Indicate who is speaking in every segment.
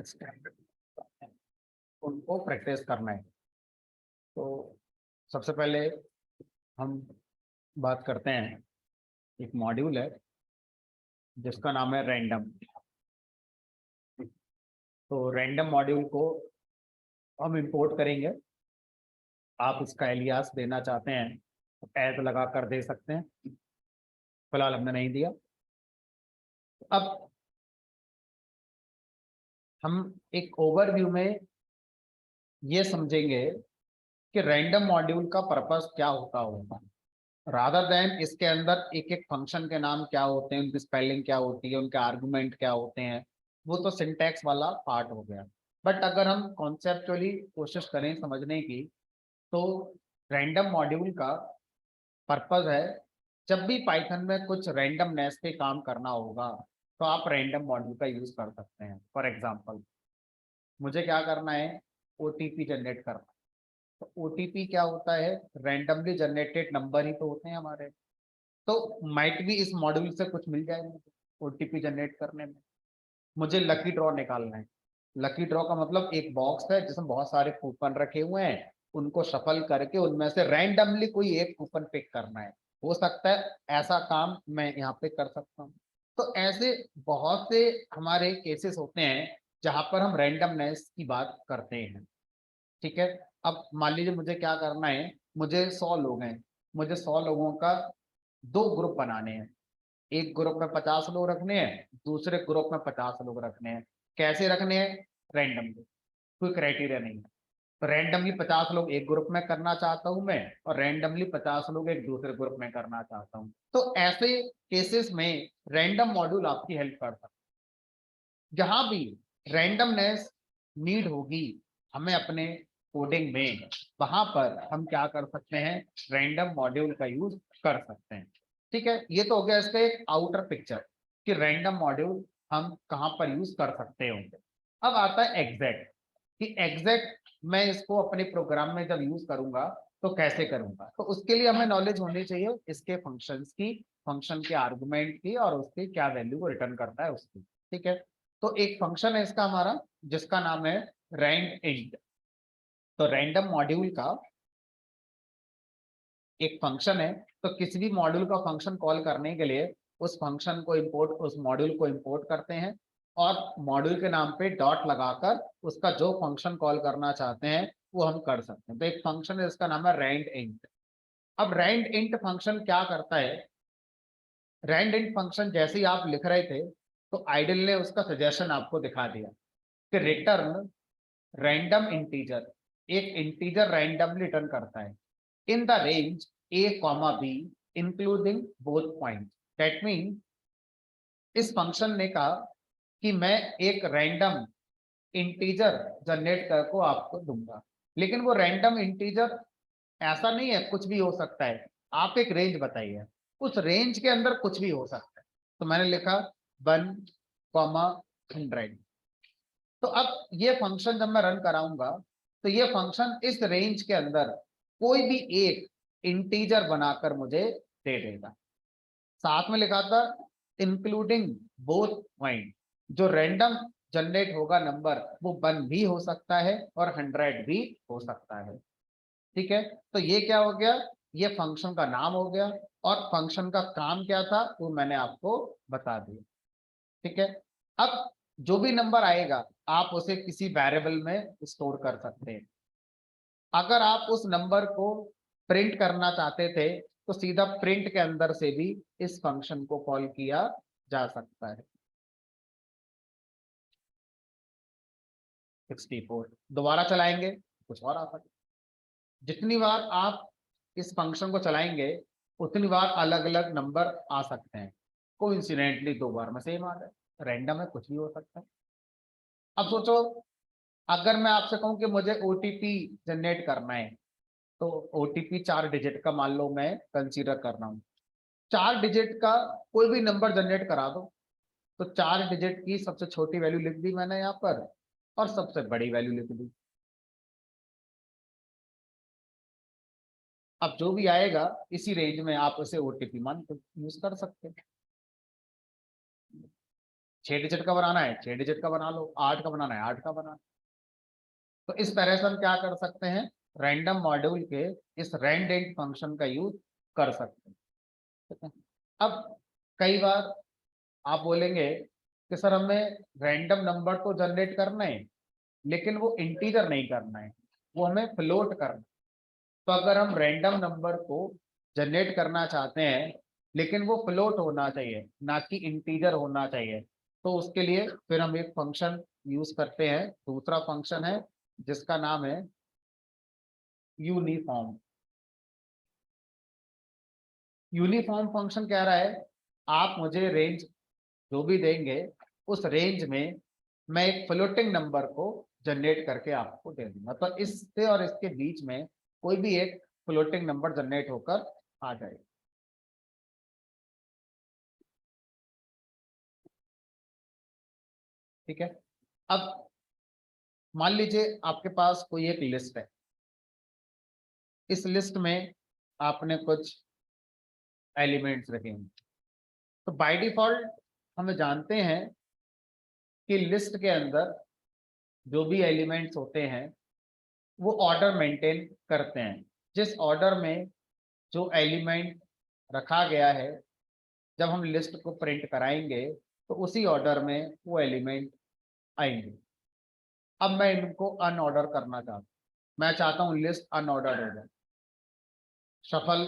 Speaker 1: Standard उनको practice करना है। तो सबसे पहले हम बात करते हैं, एक मॉड्यूल है जिसका नाम है रैंडम। तो रैंडम मॉड्यूल को हम इंपोर्ट करेंगे। आप इसका एलियास देना चाहते हैं तो ऐड लगा कर दे सकते हैं, फिलहाल हमने नहीं दिया। अब हम एक ओवरव्यू में ये समझेंगे कि रैंडम मॉड्यूल का पर्पस क्या होगा, रादर देन इसके अंदर एक एक फंक्शन के नाम क्या होते हैं, उनकी स्पेलिंग क्या होती है, उनके आर्गुमेंट क्या होते हैं। वो तो सिंटैक्स वाला पार्ट हो गया। बट अगर हम कॉन्सेप्चुअली कोशिश करें समझने की, तो रैंडम मॉड्यूल का पर्पस है, जब भी पाइथन में कुछ रैंडमनेस पे काम करना होगा तो आप रैंडम मॉड्यूल का यूज कर सकते हैं। फॉर एग्जांपल, मुझे क्या करना है, ओटीपी जनरेट करना है। तो ओटीपी क्या होता है, रैंडमली जनरेटेड नंबर ही तो होते हैं हमारे। तो माइट भी इस मॉड्यूल से कुछ मिल जाए मुझे ओटीपी जनरेट करने में। मुझे लकी ड्रॉ निकालना है। लकी ड्रॉ का मतलब एक बॉक्स है जिसमें बहुत सारे कूपन रखे हुए हैं, उनको शफल करके उनमें से रैंडमली कोई एक कूपन पिक करना है। हो सकता है ऐसा काम मैं यहाँ पे कर सकता हूँ। तो ऐसे बहुत से हमारे केसेस होते हैं जहां पर हम रैंडमनेस की बात करते हैं। ठीक है। अब मान लीजिए मुझे क्या करना है, मुझे 100 लोग हैं, मुझे 100 लोगों का 2 ग्रुप बनाने हैं। एक ग्रुप में 50 लोग रखने हैं, दूसरे ग्रुप में 50 लोग रखने हैं। कैसे रखने हैं, रैंडमली, कोई क्राइटेरिया नहीं है। तो रैंडमली 50 लोग एक ग्रुप में करना चाहता हूं मैं, और रैंडमली 50 लोग एक दूसरे ग्रुप में करना चाहता हूं। तो ऐसे केसेस में रैंडम मॉड्यूल आपकी हेल्प कर सकता है। जहां भी रैंडमनेस नीड होगी हमें अपने कोडिंग में, वहां पर हम क्या कर सकते हैं, रैंडम मॉड्यूल का यूज कर सकते हैं। ठीक है, ये तो हो गया इसका एक आउटर पिक्चर कि रैंडम मॉड्यूल हम कहां पर यूज कर सकते होंगे। अब आता है एग्जैक्ट, कि एग्जैक्ट मैं इसको अपने प्रोग्राम में जब यूज करूंगा तो कैसे करूंगा। तो उसके लिए हमें नॉलेज होनी चाहिए इसके फंक्शंस की, फंक्शन के आर्गुमेंट की, और उसके क्या वैल्यू को रिटर्न करता है उसकी। ठीक है। तो एक फंक्शन है इसका हमारा जिसका नाम है रैंड इंट। तो रैंडम मॉड्यूल का एक फंक्शन है। तो किसी भी मॉड्यूल का फंक्शन कॉल करने के लिए उस फंक्शन को इंपोर्ट, उस मॉड्यूल को इंपोर्ट करते हैं, और मॉड्यूल के नाम पे डॉट लगाकर उसका जो फंक्शन कॉल करना चाहते हैं वो हम कर सकते हैं। तो एक फंक्शन है इसका नाम है रैंड इंट। अब रैंड इंट फंक्शन क्या करता है, रैंड इंट फंक्शन जैसे ही आप लिख रहे थे तो आइडल ने उसका सजेशन आपको दिखा दिया कि रिटर्न रैंडम इंटीजर, एक इंटीजर रैंडमली रिटर्न करता है in the range a comma b including both point. That mean इस फंक्शन ने कहा कि मैं एक रैंडम इंटीजर जनरेट कर को आपको दूंगा, लेकिन वो रैंडम इंटीजर ऐसा नहीं है कुछ भी हो सकता है। आप एक रेंज बताइए, उस रेंज के अंदर कुछ भी हो सकता है। तो मैंने लिखा 1,100। तो अब ये फंक्शन जब मैं रन कराऊंगा तो ये फंक्शन इस रेंज के अंदर कोई भी एक इंटीजर बनाकर मुझे दे देगा। साथ में लिखा था इंक्लूडिंग बोथ पॉइंट, जो रैंडम जनरेट होगा नंबर वो 1 भी हो सकता है और 100 भी हो सकता है। ठीक है। तो ये क्या हो गया, ये फंक्शन का नाम हो गया, और फंक्शन का काम क्या था वो मैंने आपको बता दिया। ठीक है। अब जो भी नंबर आएगा आप उसे किसी वेरिएबल में स्टोर कर सकते हैं। अगर आप उस नंबर को प्रिंट करना चाहते थे तो सीधा प्रिंट के अंदर से भी इस फंक्शन को कॉल किया जा सकता है। 64 दोबारा चलाएंगे कुछ और आ सकता है। जितनी बार आप इस फंक्शन को चलाएंगे उतनी बार अलग अलग नंबर आ सकते हैं। कोइंसिडेंटली 2 बार में सेम आ जाए, रैंडम है, कुछ भी हो सकता है। अब सोचो, अगर मैं आपसे कहूं कि मुझे ओटीपी जनरेट करना है, तो ओटीपी 4 डिजिट का मान लो मैं कंसीडर कर रहा हूँ। 4 डिजिट का कोई भी नंबर जनरेट करा दो। तो 4 डिजिट की सबसे छोटी वैल्यू लिख दी मैंने यहाँ पर, और सबसे बड़ी वैल्यू लिख दी। अब जो भी आएगा इसी रेंज में आप उसे ओटीपी मान यूज कर सकते हैं। 6 डिजिट का बनाना है 6 डिजिट का बना लो, 8 का बनाना है 8 का बना लो। तो इस तरह से हम क्या कर सकते हैं, रैंडम मॉड्यूल के इस रैंडेंट फंक्शन का यूज कर सकते हैं, ठीक है। अब कई बार आप बोलेंगे कि सर हमें रैंडम नंबर तो जनरेट करना है लेकिन वो इंटीजर नहीं करना है, वो हमें फ्लोट करना है। तो अगर हम रैंडम नंबर को जनरेट करना चाहते हैं लेकिन वो फ्लोट होना चाहिए ना कि इंटीजर होना चाहिए, तो उसके लिए फिर हम एक फंक्शन यूज करते हैं, दूसरा फंक्शन है जिसका नाम है यूनिफॉर्म। यूनिफॉर्म फंक्शन कह रहा है आप मुझे रेंज जो भी देंगे उस रेंज में मैं एक फ्लोटिंग नंबर को जनरेट करके आपको दे दूंगा, तो इससे और इसके बीच में कोई भी एक फ्लोटिंग नंबर जनरेट होकर आ जाएगा। ठीक है। अब मान लीजिए आपके पास कोई एक लिस्ट है, इस लिस्ट में आपने कुछ एलिमेंट्स रखे हैं, तो बाय डिफॉल्ट हम जानते हैं कि लिस्ट के अंदर जो भी एलिमेंट्स होते हैं वो ऑर्डर मेंटेन करते हैं। जिस ऑर्डर में जो एलिमेंट रखा गया है जब हम लिस्ट को प्रिंट कराएंगे तो उसी ऑर्डर में वो एलिमेंट आएंगे। अब मैं इनको अनऑर्डर करना चाहता हूँ, मैं चाहता हूँ लिस्ट अनऑर्डर्ड हो जाए, शफल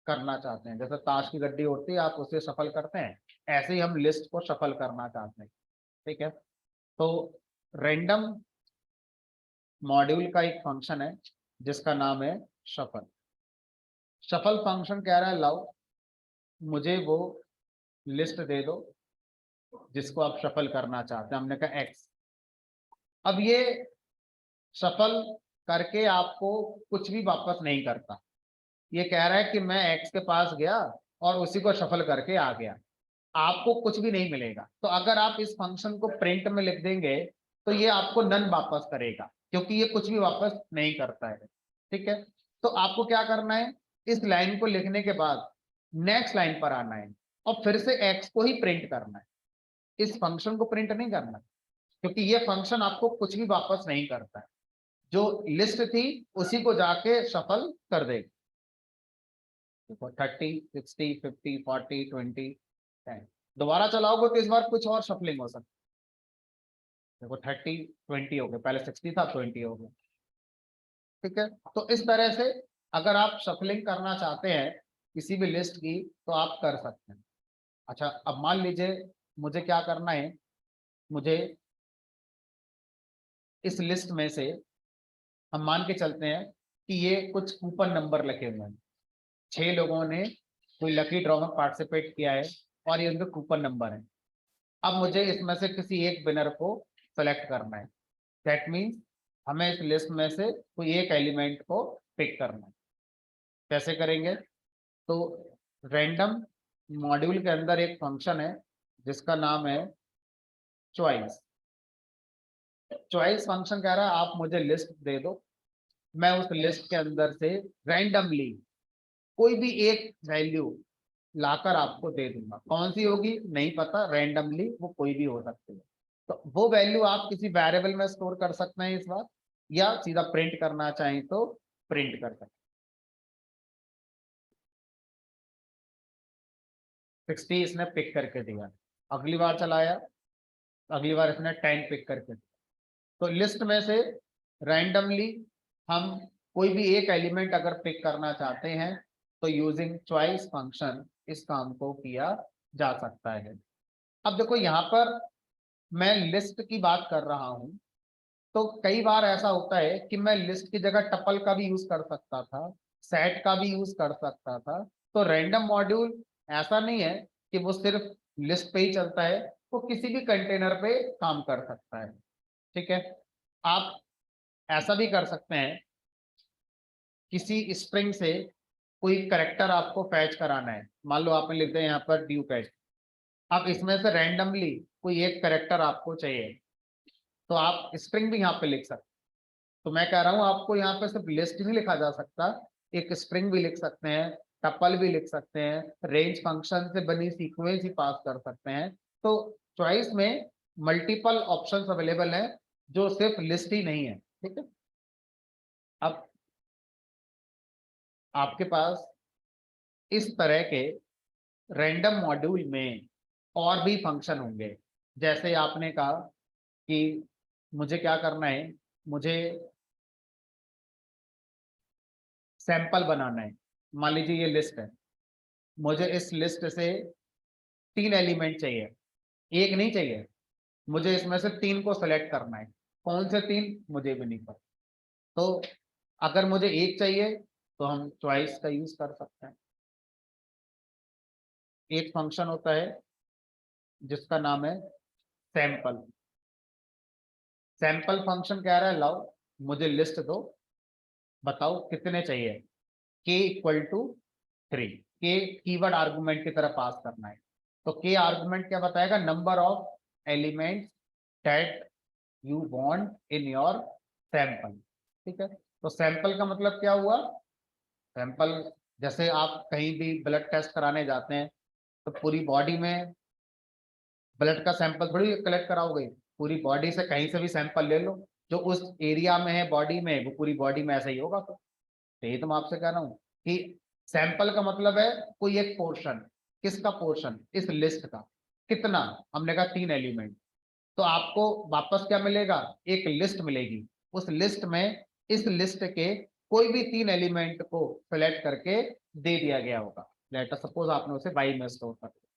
Speaker 1: करना चाहते हैं, जैसे ताश की गड्डी होती है आप उसे शफल करते हैं, ऐसे ही हम लिस्ट को शफल करना चाहते हैं। ठीक है। तो रैंडम मॉड्यूल का एक फंक्शन है जिसका नाम है शफल। शफल फंक्शन कह रहा है लाओ मुझे वो लिस्ट दे दो जिसको आप शफल करना चाहते हैं, हमने कहा एक्स। अब ये शफल करके आपको कुछ भी वापस नहीं करता, ये कह रहा है कि मैं एक्स के पास गया और उसी को शफल करके आ गया, आपको कुछ भी नहीं मिलेगा। तो अगर आप इस फंक्शन को प्रिंट में लिख देंगे तो ये आपको नन वापस करेगा क्योंकि ये कुछ भी वापस नहीं करता है। ठीक है। तो आपको क्या करना है, इस लाइन को लिखने के बाद नेक्स्ट लाइन पर आना है और फिर से एक्स को ही प्रिंट करना है, इस फंक्शन को प्रिंट नहीं करना क्योंकि ये फंक्शन आपको कुछ भी वापस नहीं करता है, जो लिस्ट थी उसी को जाके शफल कर देगा। देखो 30 60 50 40 20 10, दोबारा चलाओगे तो इस बार कुछ और शफलिंग हो सकती है। देखो 30 20 हो गए, पहले 60 था 20 हो गया। ठीक है। तो इस तरह से अगर आप शफलिंग करना चाहते हैं किसी भी लिस्ट की तो आप कर सकते हैं। अच्छा अब मान लीजिए मुझे क्या करना है, मुझे इस लिस्ट में से हम मान के चलते हैं कि ये कुछ कूपन नंबर लिखे हुए हैं, 6 लोगों ने कोई लकी ड्रॉ में पार्टिसिपेट किया है और ये उनके कूपन नंबर है। अब मुझे इसमें से किसी एक विनर को सेलेक्ट करना है, दैट मीन्स हमें इस लिस्ट में से कोई एक एलिमेंट को पिक करना है। कैसे करेंगे, तो रैंडम मॉड्यूल के अंदर एक फंक्शन है जिसका नाम है चॉइस। चॉइस फंक्शन कह रहा है आप मुझे लिस्ट दे दो, मैं उस लिस्ट के अंदर से रैंडमली कोई भी एक वैल्यू लाकर आपको दे दूंगा, कौन सी होगी नहीं पता, रैंडमली वो कोई भी हो सकती है। तो वो वैल्यू आप किसी वेरिएबल में स्टोर कर सकते हैं इस बार, या सीधा प्रिंट करना चाहें तो प्रिंट कर सकते हैं। 60 इसने पिक करके दिया, अगली बार चलाया, अगली बार इसने 10 पिक करके दिया। तो लिस्ट में से रैंडमली हम कोई भी एक एलिमेंट अगर पिक करना चाहते हैं तो यूजिंग चॉइस फंक्शन इस काम को किया जा सकता है। अब देखो यहाँ पर मैं लिस्ट की बात कर रहा हूं, तो कई बार ऐसा होता है कि मैं लिस्ट की जगह टपल का भी यूज कर सकता था, सेट का भी यूज कर सकता था। तो रैंडम मॉड्यूल ऐसा नहीं है कि वो सिर्फ लिस्ट पे ही चलता है, वो किसी भी कंटेनर पे काम कर सकता है। ठीक है। आप ऐसा भी कर सकते हैं, किसी स्ट्रिंग से कोई करेक्टर आपको फैच कराना है, मान लो आपने लिख दिया यहाँ पर ड्यू कैच, अब इसमें से रैंडमली कोई एक करेक्टर आपको चाहिए तो आप स्ट्रिंग भी यहाँ पे लिख सकते हैं। तो मैं कह रहा हूँ आपको यहाँ पे सिर्फ लिस्ट नहीं लिखा जा सकता, एक स्ट्रिंग भी लिख सकते हैं, टपल भी लिख सकते हैं, रेंज फंक्शन से बनी सीक्वेंस ही पास कर सकते हैं। तो चॉइस में मल्टीपल ऑप्शंस अवेलेबल हैं, जो सिर्फ लिस्ट ही नहीं है। ठीक है, अब आपके पास इस तरह के रैंडम मॉड्यूल में और भी फंक्शन होंगे। जैसे आपने कहा कि मुझे क्या करना है, मुझे सैंपल बनाना है। मान लीजिए ये लिस्ट है, मुझे इस लिस्ट से 3 एलिमेंट चाहिए, एक नहीं चाहिए, मुझे इसमें से 3 को सेलेक्ट करना है। कौन से 3 मुझे भी नहीं पता। तो अगर मुझे एक चाहिए तो हम चॉइस का यूज कर सकते हैं। एक फंक्शन होता है जिसका नाम है सैंपल। सैंपल फंक्शन कह रहा है लाओ मुझे लिस्ट दो, बताओ कितने चाहिए, k इक्वल टू 3। के कीवर्ड आर्गुमेंट की तरह पास करना है। तो के आर्गुमेंट क्या बताएगा, number of elements that you want in your sample. ठीक है, तो सैंपल का मतलब क्या हुआ, सैंपल जैसे आप कहीं भी ब्लड टेस्ट कराने जाते हैं तो पूरी बॉडी में ब्लड का सैंपल थोड़ी कलेक्ट कराओगे, पूरी बॉडी से कहीं से भी सैंपल ले लो, जो उस एरिया में है बॉडी में वो पूरी बॉडी में ऐसा ही होगा। तो ये तो मैं आपसे कह रहा हूँ कि सैंपल का मतलब है कोई एक पोर्शन। किसका पोर्शन, इस लिस्ट का। कितना, हमने कहा 3 एलिमेंट। तो आपको वापस क्या मिलेगा, एक लिस्ट मिलेगी। उस लिस्ट में इस लिस्ट के कोई भी 3 एलिमेंट को सेलेक्ट करके दे दिया गया होगा। लेट अस सपोज आपने उसे बाई में स्टोर कर दिया,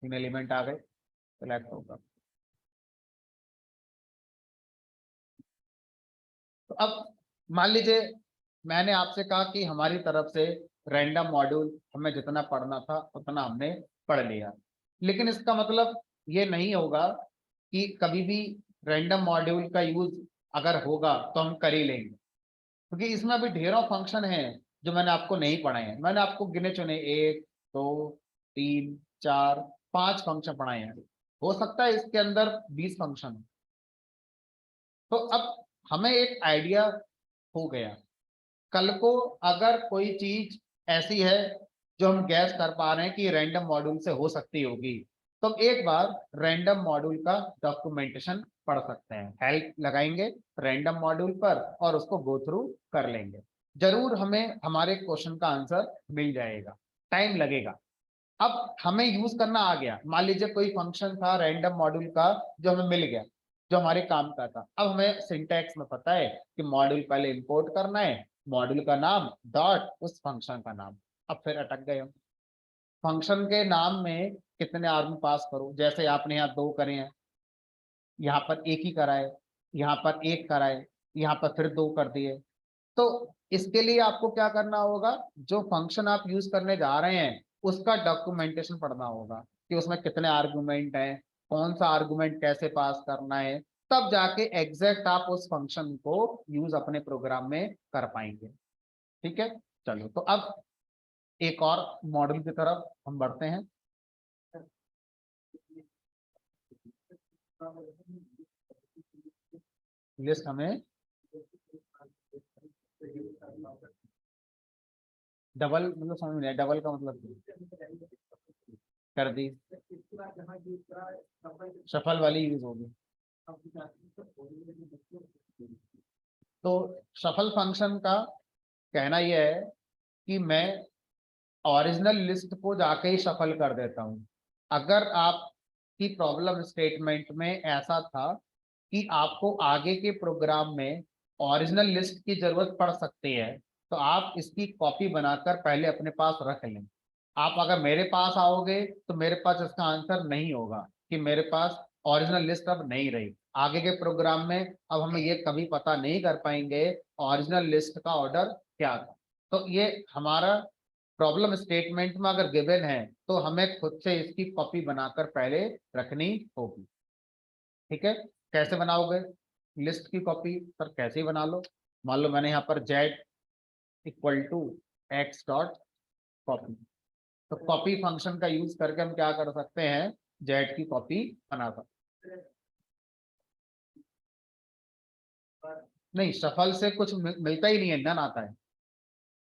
Speaker 1: 3 एलिमेंट आ गए, सेलेक्ट होगा। तो अब मान लीजिए मैंने आपसे कहा कि हमारी तरफ से रैंडम मॉड्यूल हमें जितना पढ़ना था उतना हमने पढ़ लिया, लेकिन इसका मतलब ये नहीं होगा कि कभी भी रैंडम मॉड्यूल का यूज अगर होगा तो हम कर ही लेंगे, क्योंकि इसमें अभी ढेरों फंक्शन हैं जो मैंने आपको नहीं पढ़ाए हैं। मैंने आपको गिने चुने 1 2 3 4 5 फंक्शन पढ़ाए हैं, हो सकता है इसके अंदर 20 फंक्शन हो। तो अब हमें एक आइडिया हो गया, कल को अगर कोई चीज ऐसी है जो हम गैस कर पा रहे हैं कि रैंडम मॉड्यूल से हो सकती होगी, तो हम एक बार रैंडम मॉड्यूल का डॉक्यूमेंटेशन पढ़ सकते हैं, हेल्प लगाएंगे रैंडम मॉड्यूल पर और उसको गो थ्रू कर लेंगे। जरूर हमें हमारे क्वेश्चन का आंसर मिल जाएगा, टाइम लगेगा। अब हमें यूज करना आ गया, मान लीजिए कोई फंक्शन था रैंडम मॉड्यूल का जो हमें मिल गया, जो हमारे काम का था। अब हमें सिंटैक्स में पता है कि मॉड्यूल पहले इंपोर्ट करना है, मॉड्यूल का नाम डॉट उस फंक्शन का नाम। अब फिर अटक गए हम, फंक्शन के नाम में कितने आर्गुमेंट पास करो, जैसे आपने यहाँ 2 करे हैं, यहाँ पर एक ही कराए, यहाँ पर एक कराए, यहाँ पर फिर 2 कर दिए। तो इसके लिए आपको क्या करना होगा, जो फंक्शन आप यूज करने जा रहे हैं उसका डॉक्यूमेंटेशन पढ़ना होगा कि उसमें कितने आर्गुमेंट हैं, कौन सा आर्गुमेंट कैसे पास करना है, तब जाके एग्जैक्ट आप उस फंक्शन को यूज अपने प्रोग्राम में कर पाएंगे। ठीक है, चलो तो अब एक और मॉडल की तरफ हम बढ़ते हैं। लिस्ट हमें डबल मतलब समझ में नहीं आया, डबल का मतलब कर दी, सफल वाली यूज होगी। तो सफल फंक्शन का कहना यह है कि मैं ओरिजिनल लिस्ट को जाके ही सफल कर देता हूं। अगर आपकी प्रॉब्लम स्टेटमेंट में ऐसा था कि आपको आगे के प्रोग्राम में ओरिजिनल लिस्ट की जरूरत पड़ सकती है, तो आप इसकी कॉपी बनाकर पहले अपने पास रख लें। आप अगर मेरे पास आओगे तो मेरे पास इसका आंसर नहीं होगा कि मेरे पास ओरिजिनल लिस्ट अब नहीं रही। आगे के प्रोग्राम में अब हमें ये कभी पता नहीं कर पाएंगे ओरिजिनल लिस्ट का ऑर्डर क्या था। तो ये हमारा प्रॉब्लम स्टेटमेंट में अगर गिवन है तो हमें खुद से इसकी कॉपी बनाकर पहले रखनी होगी। ठीक है, कैसे बनाओगे लिस्ट की कॉपी, सर कैसे ही बना लो। मान लो मैंने यहाँ पर Z equal to X dot copy, तो कॉपी फंक्शन का यूज करके हम क्या कर सकते हैं, जेड की कॉपी बना सकते हैं। नहीं, सफल से कुछ मिलता ही नहीं है, नन आता है।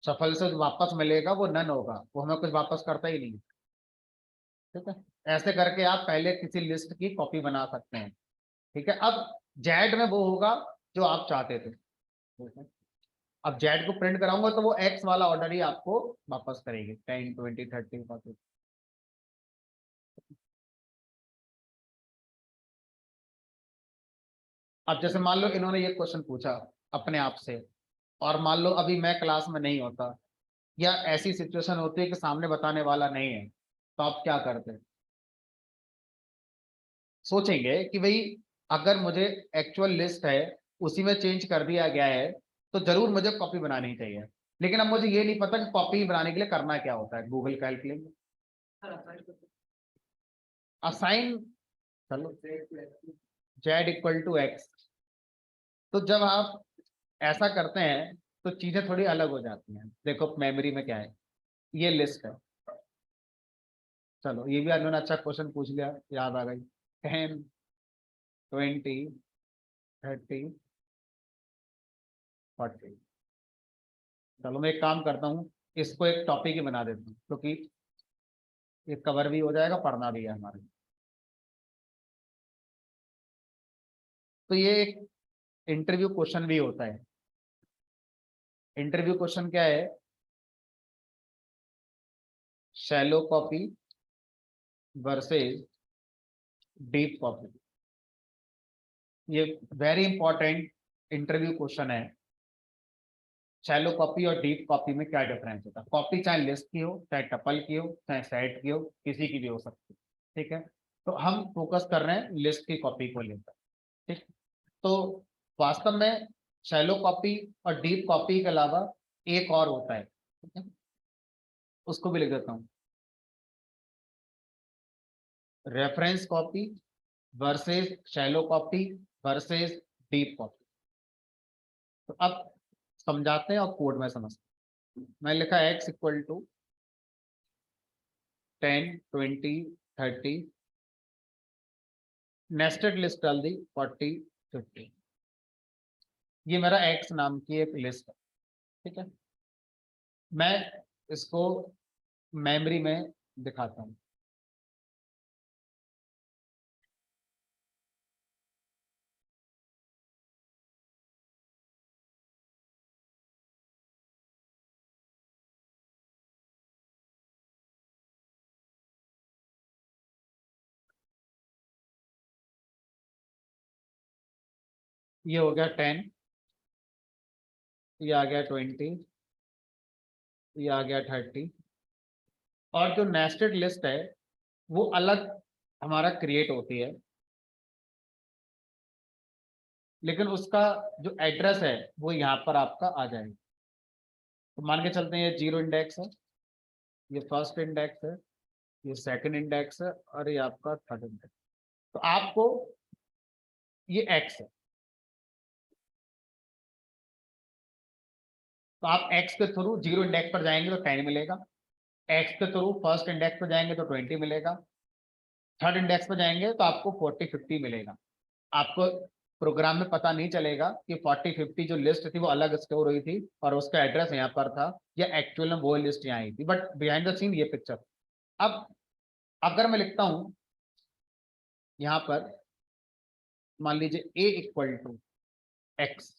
Speaker 1: सफल से जो वापस मिलेगा वो नन होगा, वो हमें कुछ वापस करता ही नहीं। ठीक है, ऐसे करके आप पहले किसी लिस्ट की कॉपी बना सकते हैं। ठीक है, अब जेड में वो होगा जो आप चाहते थे। ठीक है, अब जेड को प्रिंट कराऊंगा तो वो एक्स वाला ऑर्डर ही आपको वापस करेगी, 10 20 30 40। अब जैसे मान लो इन्होंने ये क्वेश्चन पूछा अपने आप से, और मान लो अभी मैं क्लास में नहीं होता, या ऐसी सिचुएशन होती है कि सामने बताने वाला नहीं है, तो आप क्या करते? सोचेंगे कि भाई अगर मुझे एक्चुअल लिस्ट है उसी में चेंज कर दिया गया है तो जरूर मुझे कॉपी बनानी चाहिए। लेकिन अब मुझे ये नहीं पता कि कॉपी बनाने के लिए करना क्या होता है, गूगल कैलकुलेट असाइन, चलो जेड इक्वल टू एक्स। तो जब आप ऐसा करते हैं तो चीजें थोड़ी अलग हो जाती हैं। देखो मेमोरी में क्या है, ये लिस्ट है। चलो ये भी उन्होंने अच्छा क्वेश्चन पूछ लिया, याद आ गई। 10 20 30 40। चलो मैं एक काम करता हूँ, इसको एक टॉपिक ही बना देता हूँ क्योंकि ये कवर भी हो जाएगा, पढ़ना भी है हमारे। तो ये एक इंटरव्यू क्वेश्चन भी होता है। इंटरव्यू क्वेश्चन क्या है? Shallow copy versus deep copy. ये वेरी इंपॉर्टेंट इंटरव्यू क्वेश्चन है। शैलो कॉपी और डीप कॉपी में क्या डिफरेंस होता है? कॉपी चाहे लिस्ट की हो, चाहे टपल की हो, चाहे सेट की हो, किसी की भी हो सकती है। ठीक है, तो हम फोकस कर रहे हैं लिस्ट की कॉपी को लेकर। ठीक, तो वास्तव में शैलो कॉपी और डीप कॉपी के अलावा एक और होता है। ठीक है, उसको भी लिख देता हूँ, reference copy versus shallow copy versus deep copy. तो अब समझाते हैं और कोड में समझते हैं। मैं लिखा x equal to 10 20 30, nested list डाल दी 40 50। ये मेरा x नाम की एक लिस्ट है। ठीक है, मैं इसको मेमोरी में दिखाता हूँ। ये हो गया 10, ये आ गया 20, ये आ गया 30। और जो नेस्टेड लिस्ट है वो अलग हमारा क्रिएट होती है, लेकिन उसका जो एड्रेस है वो यहाँ पर आपका आ जाएगा। तो मान के चलते हैं ये 0 इंडेक्स है, ये फर्स्ट इंडेक्स है, ये सेकंड इंडेक्स है, और ये आपका थर्ड इंडेक्स। तो आपको ये एक्स है, तो आप एक्स के थ्रू 0 इंडेक्स पर जाएंगे तो 10 मिलेगा, एक्स के थ्रू फर्स्ट इंडेक्स पर जाएंगे तो 20 मिलेगा, थर्ड इंडेक्स पर जाएंगे तो आपको 40 50 मिलेगा। आपको प्रोग्राम में पता नहीं चलेगा कि 40 50 जो लिस्ट थी वो अलग स्टोर हुई थी और उसका एड्रेस यहाँ पर था, या एक्चुअल में वो लिस्ट यहाँ आई थी, बट बिहाइंड द सीन ये पिक्चर। अब अगर मैं लिखता हूं यहाँ पर, मान लीजिए a इक्वल टू एक्स,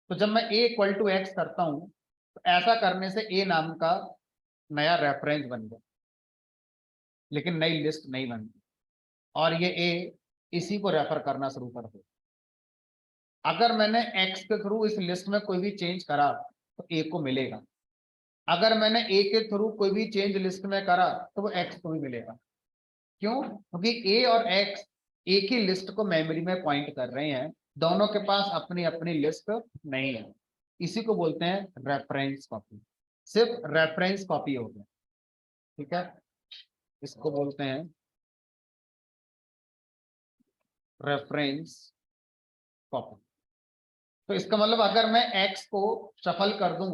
Speaker 1: तो जब मैं a इक्वल टू एक्स करता हूं तो ऐसा करने से a नाम का नया रेफरेंस बन गया, लेकिन नई लिस्ट नहीं बनती, और ये a इसी को रेफर करना शुरू कर दे। अगर मैंने x के थ्रू इस लिस्ट में कोई भी चेंज करा तो a को मिलेगा, अगर मैंने a के थ्रू कोई भी चेंज लिस्ट में करा तो वो x को भी मिलेगा। क्यों? क्योंकि a और x एक ही लिस्ट को मेमोरी में पॉइंट कर रहे हैं, दोनों के पास अपनी अपनी लिस्ट नहीं है। इसी को बोलते हैं रेफरेंस कॉपी, सिर्फ रेफरेंस कॉपी हो गया। ठीक है, इसको बोलते हैं रेफरेंस कॉपी। तो इसका मतलब अगर मैं x को शफल कर दूं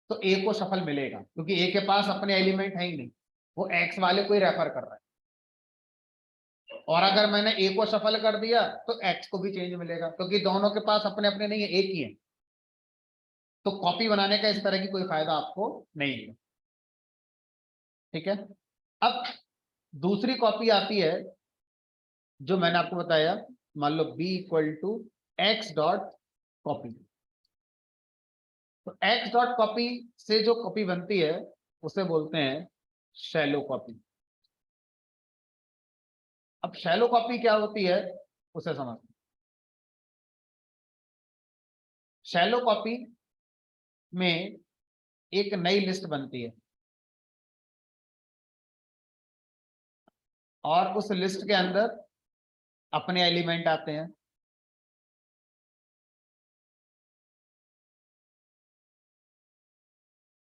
Speaker 1: तो a को शफल मिलेगा, क्योंकि a के पास अपने एलिमेंट है ही नहीं, वो x वाले को ही रेफर कर रहा है। और अगर मैंने a को शफल कर दिया तो x को भी चेंज मिलेगा, क्योंकि दोनों के पास अपने अपने नहीं है, एक ही है। तो कॉपी बनाने का इस तरह की कोई फायदा आपको नहीं है। ठीक है, अब दूसरी कॉपी आती है जो मैंने आपको बताया, मान लो b equal to X dot copy. तो एक्स डॉट कॉपी से जो कॉपी बनती है उसे बोलते हैं शैलो कॉपी। अब शैलो कॉपी क्या होती है उसे समझते हैं। शैलो कॉपी में एक नई लिस्ट बनती है और उस लिस्ट के अंदर अपने एलिमेंट आते हैं।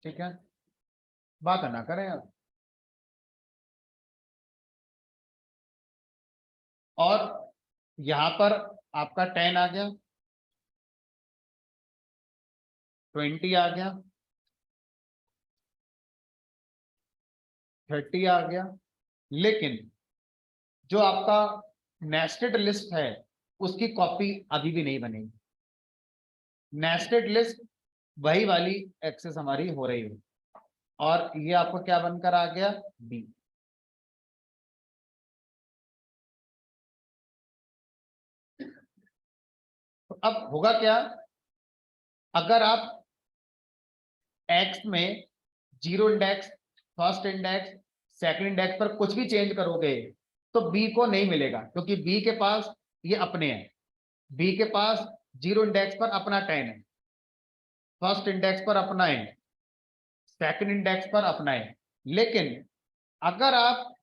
Speaker 1: ठीक है, बात ना करें अब। और यहां पर आपका 10 आ गया, 20 आ गया, 30 आ गया। लेकिन जो आपका नेस्टेड लिस्ट है उसकी कॉपी अभी भी नहीं बनेगी। नेस्टेड लिस्ट वही वाली एक्सेस हमारी हो रही है और ये आपको क्या बनकर आ गया, बी। तो अब होगा क्या, अगर आप एक्स में zero index, first index, second index पर कुछ भी चेंज करोगे तो बी को नहीं मिलेगा, क्योंकि बी के पास ये अपने हैं। बी के पास जीरो इंडेक्स पर अपना 10 है, फर्स्ट इंडेक्स पर अपना है, सेकंड इंडेक्स पर अपना है। लेकिन अगर आप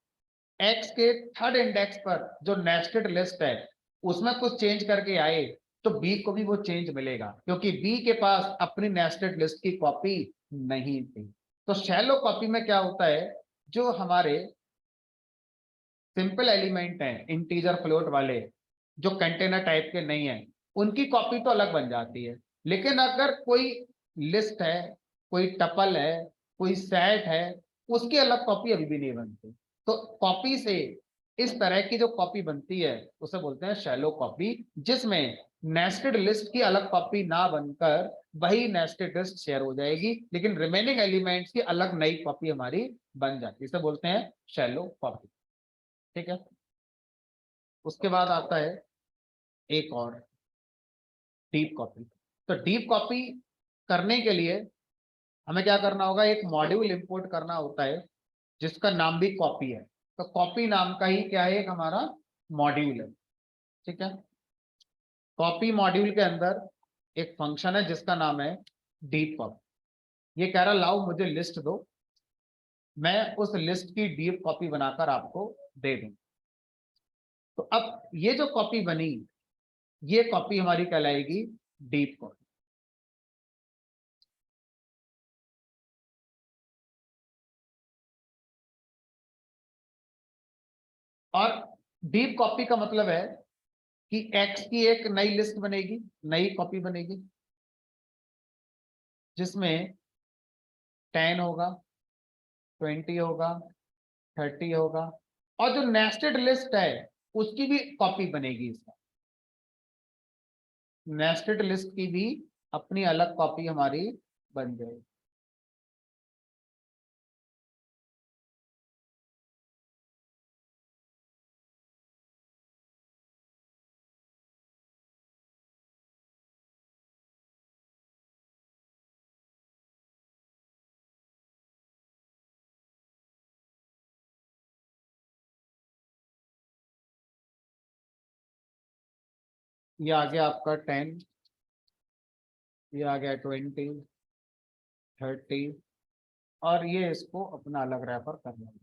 Speaker 1: एक्स के थर्ड इंडेक्स पर जो नेस्टेड लिस्ट है उसमें कुछ चेंज करके आए तो बी को भी वो चेंज मिलेगा, क्योंकि बी के पास अपनी नेस्टेड लिस्ट की कॉपी नहीं थी। तो शैलो कॉपी में क्या होता है, जो हमारे सिंपल एलिमेंट हैं इंटीजर फ्लोट वाले, जो कंटेनर टाइप के नहीं है, उनकी कॉपी तो अलग बन जाती है। लेकिन अगर कोई लिस्ट है, कोई टपल है, कोई सेट है, उसकी अलग कॉपी अभी भी नहीं बनती। तो कॉपी से इस तरह की जो कॉपी बनती है उसे बोलते हैं शैलो कॉपी, जिसमें नेस्टेड लिस्ट की अलग कॉपी ना बनकर वही नेस्टेड लिस्ट शेयर हो जाएगी, लेकिन रिमेनिंग एलिमेंट्स की अलग नई कॉपी हमारी बन जाती है। इसे बोलते हैं शैलो कॉपी। ठीक है, उसके बाद आता है एक और, डीप कॉपी। तो डीप कॉपी करने के लिए हमें क्या करना होगा, एक मॉड्यूल इंपोर्ट करना होता है जिसका नाम भी कॉपी है। तो कॉपी नाम का ही क्या है, एक हमारा मॉड्यूल है। ठीक है, कॉपी मॉड्यूल के अंदर एक फंक्शन है जिसका नाम है डीप कॉपी। ये कह रहा लाओ मुझे लिस्ट दो, मैं उस लिस्ट की डीप कॉपी बनाकर आपको दे दूं। तो अब ये जो कॉपी बनी, ये कॉपी हमारी कहलाएगी डीप कॉपी। और डीप कॉपी का मतलब है कि एक्स की एक नई लिस्ट बनेगी, नई कॉपी बनेगी, जिसमें 10 होगा, 20 होगा, 30 होगा, और जो नेस्टेड लिस्ट है उसकी भी कॉपी बनेगी। इसका नेस्टेड लिस्ट की भी अपनी अलग कॉपी हमारी बन जाएगी। ये आ गया आपका 10, ये आ गया 20, 30, और ये इसको अपना अलग रेफर करना है।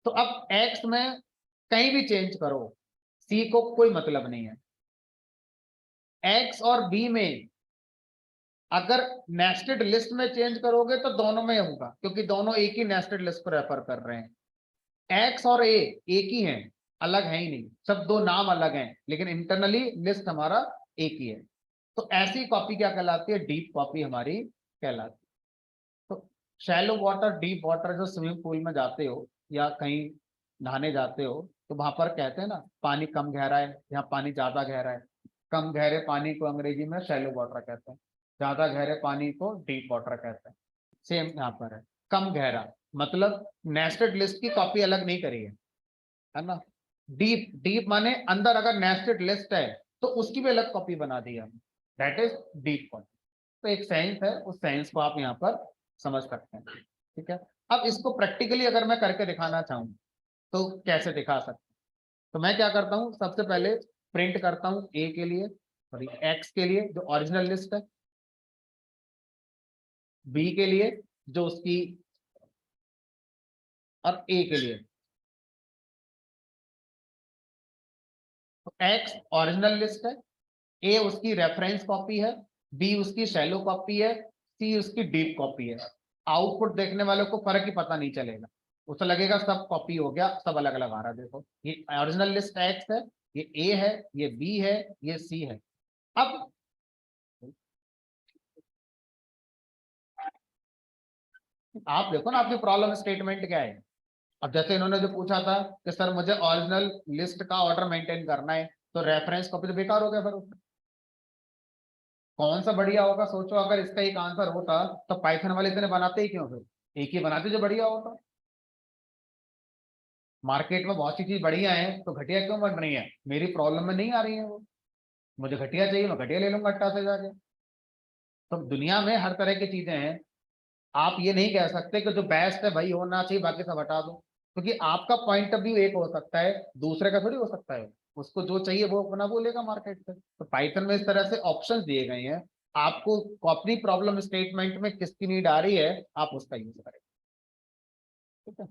Speaker 1: तो अब एक्स में कहीं भी चेंज करो, सी को कोई मतलब नहीं है। एक्स और बी में अगर नेस्टेड लिस्ट में चेंज करोगे तो दोनों में होगा, क्योंकि दोनों एक ही नेस्टेड लिस्ट को रेफर कर रहे हैं। एक्स और ए एक ही हैं, अलग है ही नहीं, सब दो नाम अलग हैं, लेकिन इंटरनली लिस्ट हमारा एक ही है। तो ऐसी कॉपी क्या कहलाती है, डीप कॉपी हमारी कहलाती है। तो शैलो वाटर, डीप वाटर, जो स्विमिंग पूल में जाते हो या कहीं नहाने जाते हो तो वहां पर कहते हैं ना पानी कम गहरा है, यहाँ पानी ज्यादा गहरा है। कम गहरे पानी को अंग्रेजी में शैलो वाटर कहते हैं। ज्यादा गहरे पानी को डीप वाटर कहते हैं। सेम यहाँ पर है, कम गहरा, मतलब नेस्टेड लिस्ट की कॉपी अलग नहीं करी है ना। डीप, डीप माने अंदर अगर नेस्टेड लिस्ट है तो उसकी भी अलग कॉपी बना दी हमने, दैट इज डीप कॉपी। तो एक साइंस है, उस साइंस को आप यहाँ पर समझ सकते हैं। ठीक है, अब इसको प्रैक्टिकली अगर मैं करके दिखाना चाहूँ तो कैसे दिखा सकते हैं? तो मैं क्या करता हूँ, सबसे पहले प्रिंट करता हूँ ए के लिए और एक्स के लिए जो ओरिजिनल लिस्ट है, बी के लिए जो उसकी, और ए के लिए। तो एक्स ओरिजिनल लिस्ट है, ए उसकी रेफरेंस कॉपी है, बी उसकी शैलो कॉपी है, सी उसकी डीप कॉपी है। आउटपुट देखने वालों को फर्क ही पता नहीं चलेगा, उसे लगेगा सब कॉपी हो गया, सब अलग अलग आ रहा है। देखो ये ओरिजिनल लिस्ट एक्स है, ये ए है, ये बी है, ये सी है। अब आप देखो ना आपकी प्रॉब्लम स्टेटमेंट क्या है। अब जैसे इन्होंने जो पूछा था कि सर मुझे ओरिजिनल लिस्ट का ऑर्डर मेंटेन करना है, तो रेफरेंस कॉपी तो बेकार हो गया फिर उसमें। कौन सा बढ़िया होगा सोचो, अगर इसका एक आंसर होता तो पाइथन वाले इतने बनाते ही क्यों, फिर एक ही बनाते जो बढ़िया होता। मार्केट में बहुत सी चीज बढ़िया है तो घटिया क्यों बन रही है, मेरी प्रॉब्लम में नहीं आ रही है वो, मुझे घटिया चाहिए, मैं घटिया ले लूंगा अट्टा से जाके। तो दुनिया में हर तरह की चीजें हैं, आप ये नहीं कह सकते कि जो बेस्ट है वही होना चाहिए बाकी सब हटा दो, क्योंकि आपका पॉइंट ऑफ व्यू एक हो सकता है, दूसरे का थोड़ी हो सकता है। उसको जो चाहिए वो अपना बोलेगा मार्केट से। तो पाइथन में इस तरह से ऑप्शंस दिए गए हैं, आपको अपनी प्रॉब्लम स्टेटमेंट में किसकी नीड आ रही है आप उसका यूज करें। ठीक है,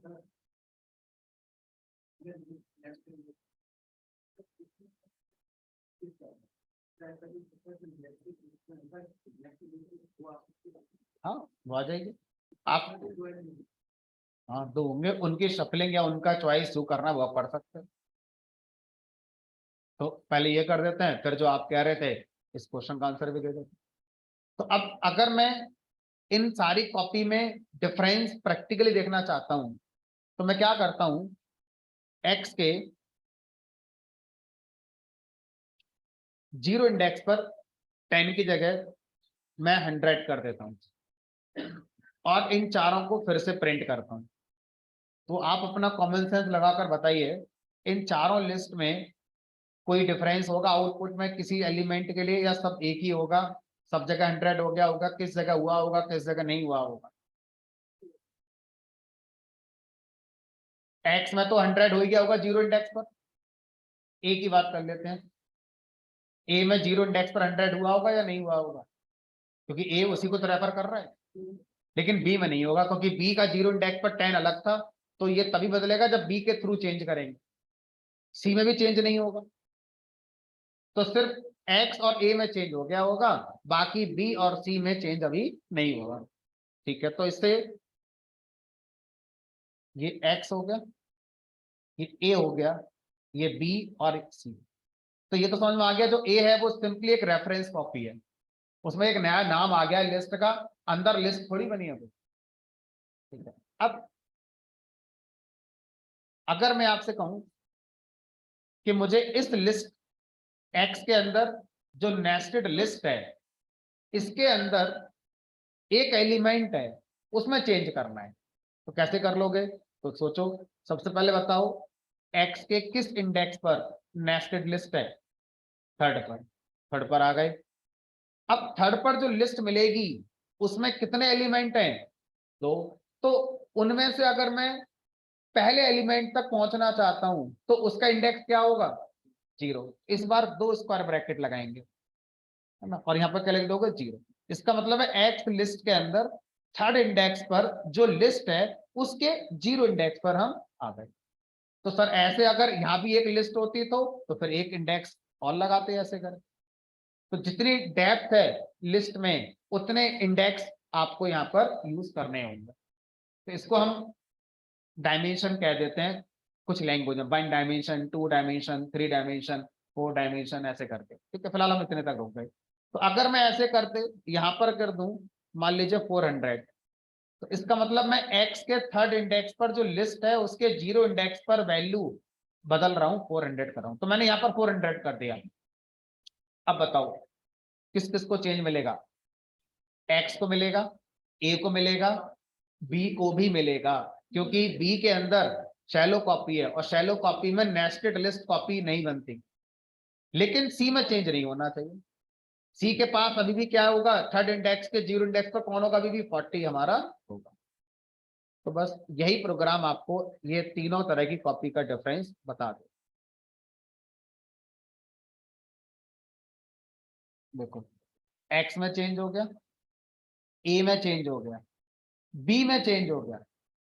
Speaker 1: हाँ वो आ जाएगी। आप, हाँ दो होंगे, उनकी शफलिंग या उनका चॉइस जो करना है वो आप कर सकते हैं। तो पहले ये कर देते हैं, फिर जो आप कह रहे थे इस क्वेश्चन का आंसर भी दे देते हैं। तो अब अगर मैं इन सारी कॉपी में डिफरेंस प्रैक्टिकली देखना चाहता हूं तो मैं क्या करता हूं, एक्स के जीरो इंडेक्स पर 10 की जगह मैं 100 कर देता हूं और इन चारों को फिर से प्रिंट करता हूं। तो आप अपना कॉमन सेंस लगाकर बताइए, इन चारों लिस्ट में कोई डिफरेंस होगा आउटपुट में किसी एलिमेंट के लिए, या सब एक ही होगा, सब जगह 100 हो गया होगा, किस जगह हुआ होगा किस जगह नहीं हुआ होगा। एक्स में तो 100 हो ही गया होगा जीरो इंडेक्स पर। ए की बात कर लेते हैं, ए में जीरो इंडेक्स पर 100 हुआ होगा या नहीं हुआ होगा, क्योंकि ए उसी को तो रेफर कर रहा है। लेकिन बी में नहीं होगा, क्योंकि बी का जीरो इंडेक्स पर 10 अलग था, तो ये तभी बदलेगा जब बी के थ्रू चेंज करेंगे। सी में भी चेंज नहीं होगा, तो सिर्फ एक्स और ए में चेंज हो गया होगा, बाकी बी और सी में चेंज अभी नहीं होगा। ठीक है, तो इससे ये एक्स हो गया, ये ए हो गया, ये बी और सी। तो ये तो समझ में आ गया, जो ए है वो सिंपली एक रेफरेंस कॉपी है, उसमें एक नया नाम आ गया लिस्ट का, अंदर लिस्ट थोड़ी बनी है। ठीक है, अब अगर मैं आपसे कहूं कि मुझे इस लिस्ट एक्स के अंदर जो नेस्टेड लिस्ट है इसके अंदर एक एलिमेंट है उसमें चेंज करना है, तो कैसे कर लोगे? तो सोचो, सबसे पहले बताओ एक्स के किस इंडेक्स पर नेस्टेड लिस्ट है? थर्ड पर। थर्ड पर आ गए। अब थर्ड पर जो लिस्ट मिलेगी उसमें कितने एलिमेंट हैं? दो। तो उनमें से अगर मैं पहले एलिमेंट तक पहुंचना चाहता हूं तो उसका इंडेक्स क्या होगा? जीरो। इस बार दो स्क्वायर ब्रैकेट लगाएंगे, है ना, और यहाँ पर क्या लिख दोगे? जीरो। इसका मतलब है एक्स लिस्ट के अंदर थर्ड इंडेक्स पर जो लिस्ट है उसके जीरो इंडेक्स पर हम आ गए। तो सर ऐसे अगर यहाँ भी एक लिस्ट होती तो फिर एक इंडेक्स और लगाते ऐसे कर। तो जितनी डेप्थ है लिस्ट में उतने इंडेक्स आपको यहाँ पर यूज करने होंगे। तो इसको हम डायमेंशन कह देते हैं कुछ लैंग्वेज में, 1 डायमेंशन, 2 डायमेंशन, 3 डायमेंशन, 4 डायमेंशन, ऐसे करके। ठीक है, फिलहाल हम इतने तक रुक गए। तो अगर मैं ऐसे करते यहाँ पर कर दूं, मान लीजिए 400, तो इसका मतलब मैं एक्स के थर्ड इंडेक्स पर जो लिस्ट है उसके जीरो इंडेक्स पर वैल्यू बदल रहा हूँ, 400 कर रहा हूँ। तो मैंने यहाँ पर 400 कर दिया। अब बताओ किस किस को चेंज मिलेगा? एक्स को मिलेगा, ए को मिलेगा, बी को भी मिलेगा, क्योंकि बी के अंदर शैलो कॉपी है और शैलो कॉपी में नेस्टेड लिस्ट कॉपी नहीं बनती। लेकिन सी में चेंज नहीं होना चाहिए। सी के पास अभी भी क्या होगा, थर्ड इंडेक्स के जीरो इंडेक्स पर कौन होगा, अभी भी 40 हमारा होगा। तो बस यही प्रोग्राम आपको ये तीनों तरह की कॉपी का डिफरेंस बता दे। देखो, एक्स में चेंज हो गया, ए में चेंज हो गया, बी में चेंज हो गया,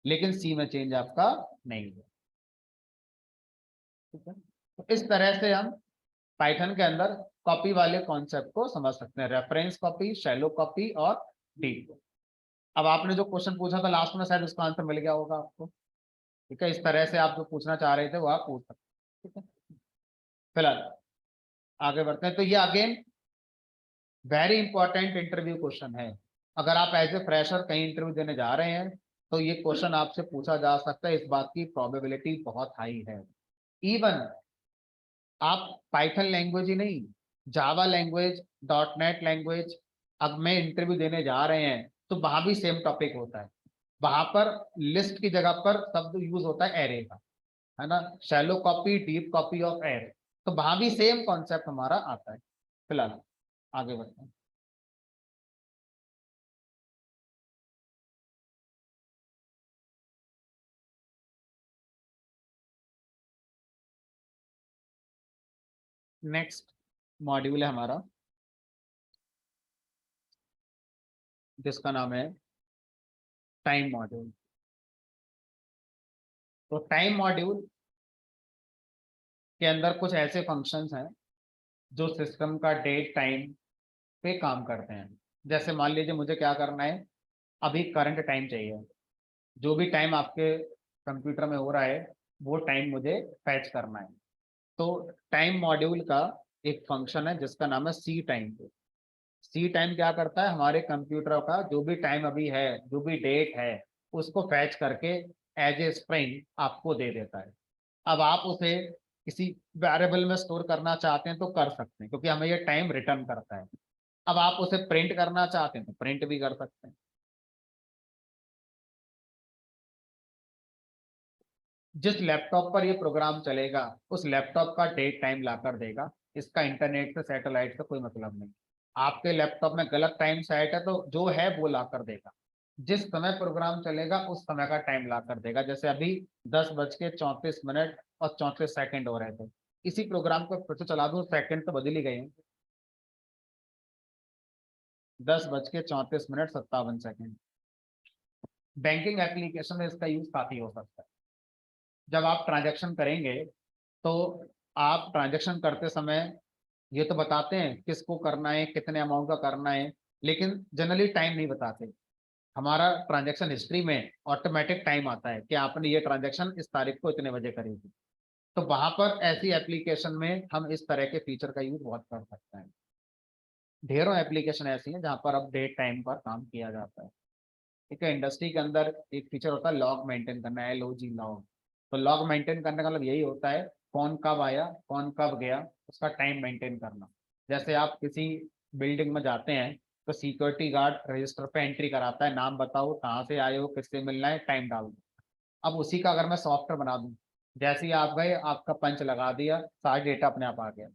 Speaker 1: लेकिन सी में चेंज आपका नहीं हुआ। ठीक है, तो इस तरह से हम पाइथन के अंदर कॉपी वाले कॉन्सेप्ट को समझ सकते हैं, रेफरेंस कॉपी, शैलो कॉपी और डीप। अब आपने जो क्वेश्चन पूछा था लास्ट में, शायद उसका आंसर मिल गया होगा आपको। ठीक है, इस तरह से आप जो पूछना चाह रहे थे वो आप पूछ सकते हैं। ठीक है, फिलहाल आगे बढ़ते हैं। तो ये again very important interview question है। अगर आप एज ए फ्रेशर कहीं इंटरव्यू देने जा रहे हैं तो ये क्वेश्चन आपसे पूछा जा सकता है, इस बात की प्रोबेबिलिटी बहुत हाई है। इवन आप पाइथन लैंग्वेज ही नहीं, Java language, dot net language अब में इंटरव्यू देने जा रहे हैं तो वहां भी सेम टॉपिक होता है। वहां पर लिस्ट की जगह पर शब्द यूज होता है एरे का, है ना, shallow copy, deep copy of array. तो वहां भी सेम कॉन्सेप्ट हमारा आता है। फिलहाल आगे बढ़ते हैं। नेक्स्ट मॉड्यूल है हमारा, जिसका नाम है टाइम मॉड्यूल। तो टाइम मॉड्यूल के अंदर कुछ ऐसे फंक्शंस हैं जो सिस्टम का डेट टाइम पे काम करते हैं। जैसे मान लीजिए मुझे क्या करना है, अभी करंट टाइम चाहिए, जो भी टाइम आपके कंप्यूटर में हो रहा है वो टाइम मुझे फैच करना है। तो टाइम मॉड्यूल का एक फंक्शन है जिसका नाम है सी टाइम। सी टाइम क्या करता है, हमारे कंप्यूटर का जो भी टाइम अभी है, जो भी डेट है, उसको फैच करके एज ए स्ट्रिंग आपको दे देता है। अब आप उसे किसी वेरिएबल में स्टोर करना चाहते हैं तो कर सकते हैं, क्योंकि हमें ये टाइम रिटर्न करता है। अब आप उसे प्रिंट करना चाहते हैं तो प्रिंट भी कर सकते हैं। जिस लैपटॉप पर ये प्रोग्राम चलेगा उस लैपटॉप का डेट टाइम ला कर देगा। इसका इंटरनेट से, सैटेलाइट से कोई मतलब नहीं। आपके लैपटॉप में गलत टाइम सेट है तो जो है वो ला कर देगा। जिस समय प्रोग्राम चलेगा उस समय का टाइम ला कर देगा। जैसे अभी 10:34 और 34 सेकंड हो रहे थे, इसी प्रोग्राम को फिर से चला दूं, सेकंड तो बदल ही गए हैं। 10:34 57 सेकंड। बैंकिंग एप्लीकेशन में इसका यूज काफी हो सकता है। जब आप ट्रांजेक्शन करेंगे तो आप ट्रांजेक्शन करते समय ये तो बताते हैं किसको करना है, कितने अमाउंट का करना है, लेकिन जनरली टाइम नहीं बताते। हमारा ट्रांजैक्शन हिस्ट्री में ऑटोमेटिक टाइम आता है कि आपने ये ट्रांजैक्शन इस तारीख को इतने बजे करी थी। तो वहां पर ऐसी एप्लीकेशन में हम इस तरह के फीचर का यूज बहुत कर सकते हैं। ढेरों एप्लीकेशन ऐसी हैं जहां पर अब डेट टाइम पर काम किया जाता है। ठीक है, इंडस्ट्री के अंदर एक फीचर होता है लॉग मेंटेन करना, LOG लॉग। तो लॉग मेंटेन करने का मतलब यही होता है कौन कब आया, कौन कब गया, उसका टाइम मेंटेन करना। जैसे आप किसी बिल्डिंग में जाते हैं तो सिक्योरिटी गार्ड रजिस्टर पे एंट्री कराता है, नाम बताओ, कहाँ से आए हो, किससे मिलना है, टाइम डाल दो। अब उसी का अगर मैं सॉफ्टवेयर बना दूं, जैसे ही आप गए आपका पंच लगा दिया, सारा डेटा अपने आप आ गया।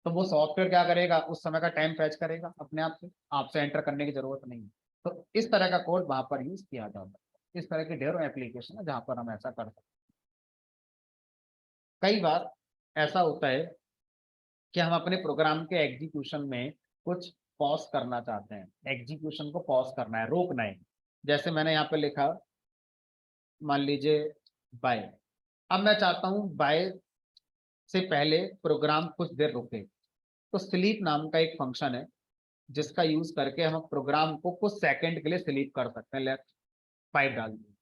Speaker 1: तो वो सॉफ्टवेयर क्या करेगा, उस समय का टाइम फैच करेगा अपने आप से, आपसे एंटर करने की जरूरत नहीं है। तो इस तरह का कोड वहां पर यूज किया जाता है। इस तरह के ढेरों एप्लीकेशन है जहां पर हम ऐसा कर सकते हैं। कई बार ऐसा होता है कि हम अपने प्रोग्राम के एग्जीक्यूशन में कुछ पॉज करना चाहते हैं, एग्जीक्यूशन को पॉज करना है, रोकना है। जैसे मैंने यहाँ पे लिखा, मान लीजिए बाय। अब मैं चाहता हूँ बाय से पहले प्रोग्राम कुछ देर रुके। तो स्लीप नाम का एक फंक्शन है जिसका यूज करके हम प्रोग्राम को कुछ सेकंड के लिए स्लीप कर सकते हैं। लेफ्ट 5 डाल दिए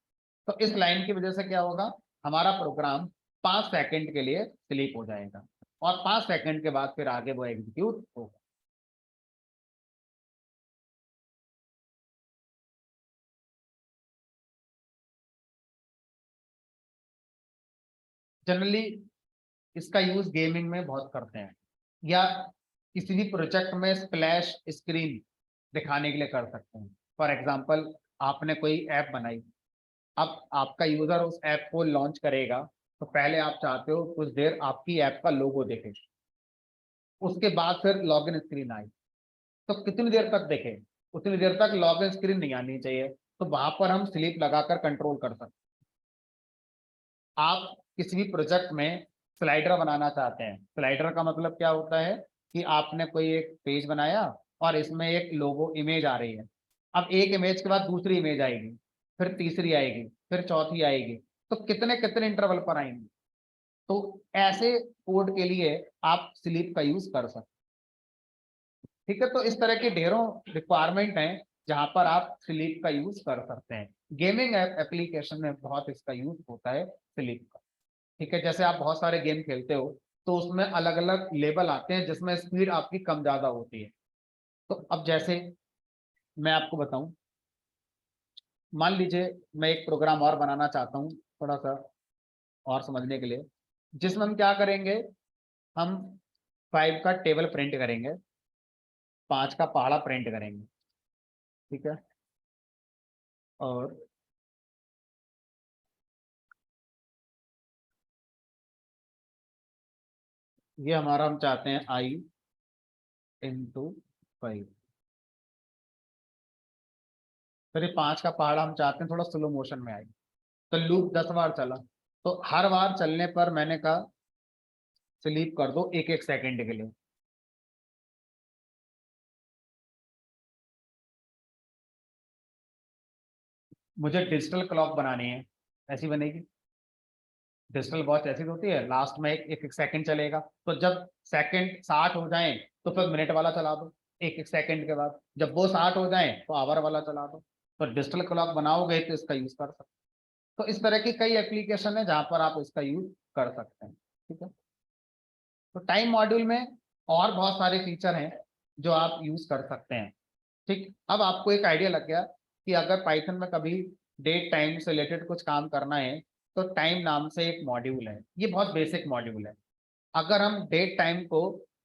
Speaker 1: तो इस लाइन की वजह से क्या होगा, हमारा प्रोग्राम 5 सेकंड के लिए स्लीप हो जाएगा और 5 सेकंड के बाद फिर आगे वो एग्जीक्यूट होगा। जनरली इसका यूज गेमिंग में बहुत करते हैं, या किसी भी प्रोजेक्ट में स्प्लैश स्क्रीन दिखाने के लिए कर सकते हैं। फॉर एग्जाम्पल, आपने कोई ऐप बनाई, अब आपका यूजर उस ऐप को लॉन्च करेगा, तो पहले आप चाहते हो कुछ देर आपकी ऐप का लोगो दिखे, उसके बाद फिर लॉगिन स्क्रीन आई, तो कितनी देर तक दिखे, उतनी देर तक लॉगिन स्क्रीन नहीं आनी चाहिए। तो वहां पर हम स्लीप लगाकर कंट्रोल कर सकते हैं। आप किसी भी प्रोजेक्ट में स्लाइडर बनाना चाहते हैं, स्लाइडर का मतलब क्या होता है कि आपने कोई एक पेज बनाया और इसमें एक लोगो इमेज आ रही है। अब एक इमेज के बाद दूसरी इमेज आएगी, फिर तीसरी आएगी, फिर चौथी आएगी, तो कितने कितने इंटरवल पर आएंगे। तो ऐसे कोड के लिए आप स्लीप का यूज कर सकते हैं। ठीक है, तो इस तरह के ढेरों रिक्वायरमेंट हैं जहां पर आप स्लीप का यूज कर सकते हैं। गेमिंग एप्लीकेशन में बहुत इसका यूज होता है स्लीप का। ठीक है, जैसे आप बहुत सारे गेम खेलते हो, तो उसमें अलग अलग लेवल आते हैं जिसमें स्पीड आपकी कम ज्यादा होती है। तो अब जैसे मैं आपको बताऊं, मान लीजिए मैं एक प्रोग्राम और बनाना चाहता हूं, थोड़ा सा और समझने के लिए, जिसमें हम क्या करेंगे, हम 5 का टेबल प्रिंट करेंगे, 5 का पहाड़ा प्रिंट करेंगे। ठीक है, और ये हमारा हम चाहते हैं I × 5। फिर ये 5 का पहाड़ा हम चाहते हैं थोड़ा स्लो मोशन में आए, तो लूप 10 बार चला, तो हर बार चलने पर मैंने कहा स्लीप कर दो 1 1 सेकंड के लिए। मुझे डिजिटल क्लॉक बनानी है, ऐसी बनेगी। डिजिटल वॉच ऐसी होती है, लास्ट में एक सेकंड चलेगा, तो जब सेकंड 60 हो जाए तो फिर मिनट वाला चला दो, 1 1 सेकंड के बाद जब वो 60 हो जाए तो आवर वाला चला दो। तो डिजिटल क्लॉक बनाओगे तो इसका यूज कर सकते हो। तो इस तरह की कई एप्लीकेशन है जहां पर आप इसका यूज कर सकते हैं। ठीक है, तो टाइम मॉड्यूल में और बहुत सारे फीचर हैं जो आप यूज कर सकते हैं। ठीक, अब आपको एक आइडिया लग गया कि अगर पाइथन में कभी डेट टाइम से रिलेटेड कुछ काम करना है, तो टाइम नाम से एक मॉड्यूल है, ये बहुत बेसिक मॉड्यूल है। अगर हम डेट टाइम को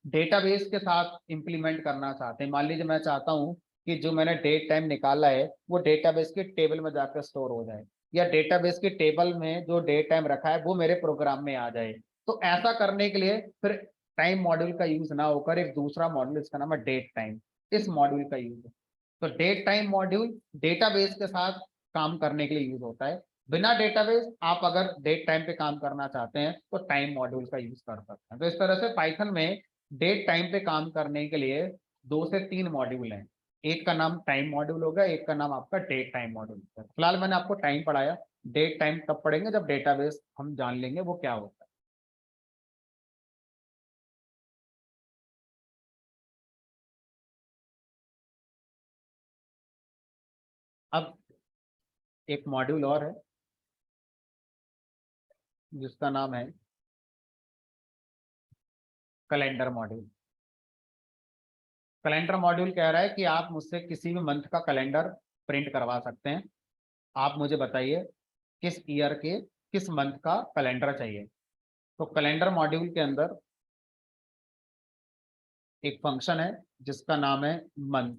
Speaker 1: डेटाबेस के साथ इंप्लीमेंट करना चाहते हैं, मान लीजिए मैं चाहता हूं कि जो मैंने डेट टाइम निकाला है वो डेटाबेस के टेबल में जाकर स्टोर हो जाए, या डेटाबेस के टेबल में जो डेट टाइम रखा है वो मेरे प्रोग्राम में आ जाए, तो ऐसा करने के लिए फिर टाइम मॉड्यूल का यूज ना होकर एक दूसरा मॉड्यूल, इसका नाम है डेट टाइम, इस मॉड्यूल का यूज है। तो डेट टाइम मॉड्यूल डेटाबेस के साथ काम करने के लिए यूज होता है। बिना डेटाबेस आप अगर डेट टाइम पे काम करना चाहते हैं तो टाइम मॉड्यूल का यूज कर सकते हैं। तो इस तरह से पाइथन में डेट टाइम पे काम करने के लिए 2 से 3 मॉड्यूल हैं। एक का नाम टाइम मॉड्यूल होगा, एक का नाम आपका डेट टाइम मॉड्यूल होगा। फिलहाल मैंने आपको टाइम पढ़ाया, डेट टाइम तब पढ़ेंगे जब डेटाबेस हम जान लेंगे वो क्या होता है। अब एक मॉड्यूल और है जिसका नाम है कैलेंडर मॉड्यूल। कैलेंडर मॉड्यूल कह रहा है कि आप मुझसे किसी भी मंथ का कैलेंडर प्रिंट करवा सकते हैं। आप मुझे बताइए किस ईयर के किस मंथ का कैलेंडर चाहिए। तो कैलेंडर मॉड्यूल के अंदर एक फंक्शन है जिसका नाम है मंथ,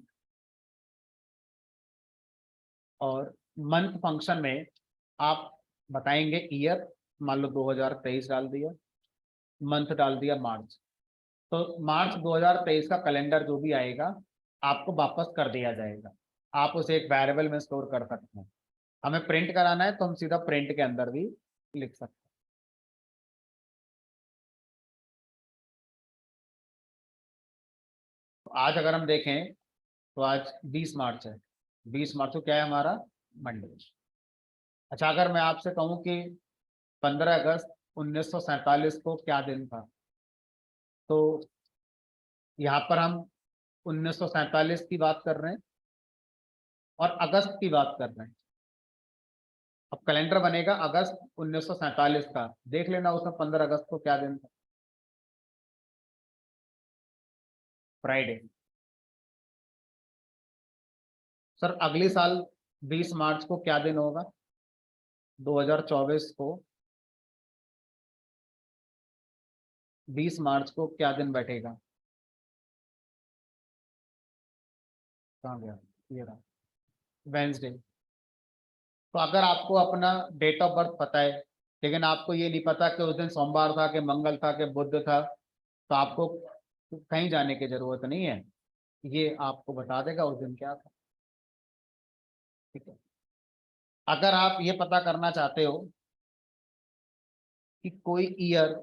Speaker 1: और मंथ फंक्शन में आप बताएंगे ईयर, मान लो 2023 डाल दिया, मंथ डाल दिया मार्च, तो मार्च 2023 का कैलेंडर जो भी आएगा आपको वापस कर दिया जाएगा। आप उसे एक वेरिएबल में स्टोर कर सकते हैं। हमें प्रिंट कराना है तो हम सीधा प्रिंट के अंदर भी लिख सकते हैं। तो आज अगर हम देखें तो आज 20 मार्च है, 20 मार्च को क्या है हमारा, मंडे। अच्छा, अगर मैं आपसे कहूं कि 15 अगस्त 1947 को क्या दिन था, तो यहाँ पर हम 1947 की बात कर रहे हैं और अगस्त की बात कर रहे हैं। अब कैलेंडर बनेगा अगस्त 1947 का, देख लेना उसमें 15 अगस्त को क्या दिन था, फ्राइडे। सर अगले साल 20 मार्च को क्या दिन होगा, 2024 को 20 मार्च को क्या दिन बैठेगा। कहाँ गया, ये रहा, वेंसडे। तो अगर आपको अपना डेट ऑफ बर्थ पता है लेकिन आपको ये नहीं पता कि उस दिन सोमवार था कि मंगल था कि बुध था, तो आपको कहीं जाने की जरूरत नहीं है, ये आपको बता देगा उस दिन क्या था। ठीक है। अगर आप ये पता करना चाहते हो कि कोई ईयर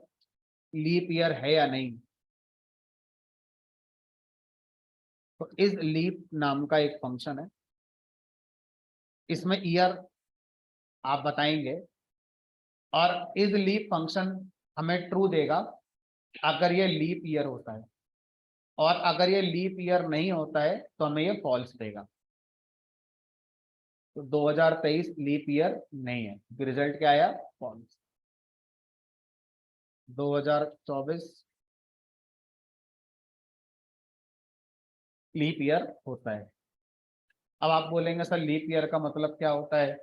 Speaker 1: लीप ईयर है या नहीं, तो इस लीप नाम का एक फंक्शन है, इसमें ईयर आप बताएंगे और इस लीप फंक्शन हमें ट्रू देगा अगर ये लीप ईयर होता है, और अगर ये लीप ईयर नहीं होता है तो हमें ये फॉल्स देगा। तो 2023 लीप ईयर नहीं है, रिजल्ट क्या आया, फॉल्स। 2024 लीप ईयर होता है। अब आप बोलेंगे सर लीप ईयर का मतलब क्या होता है,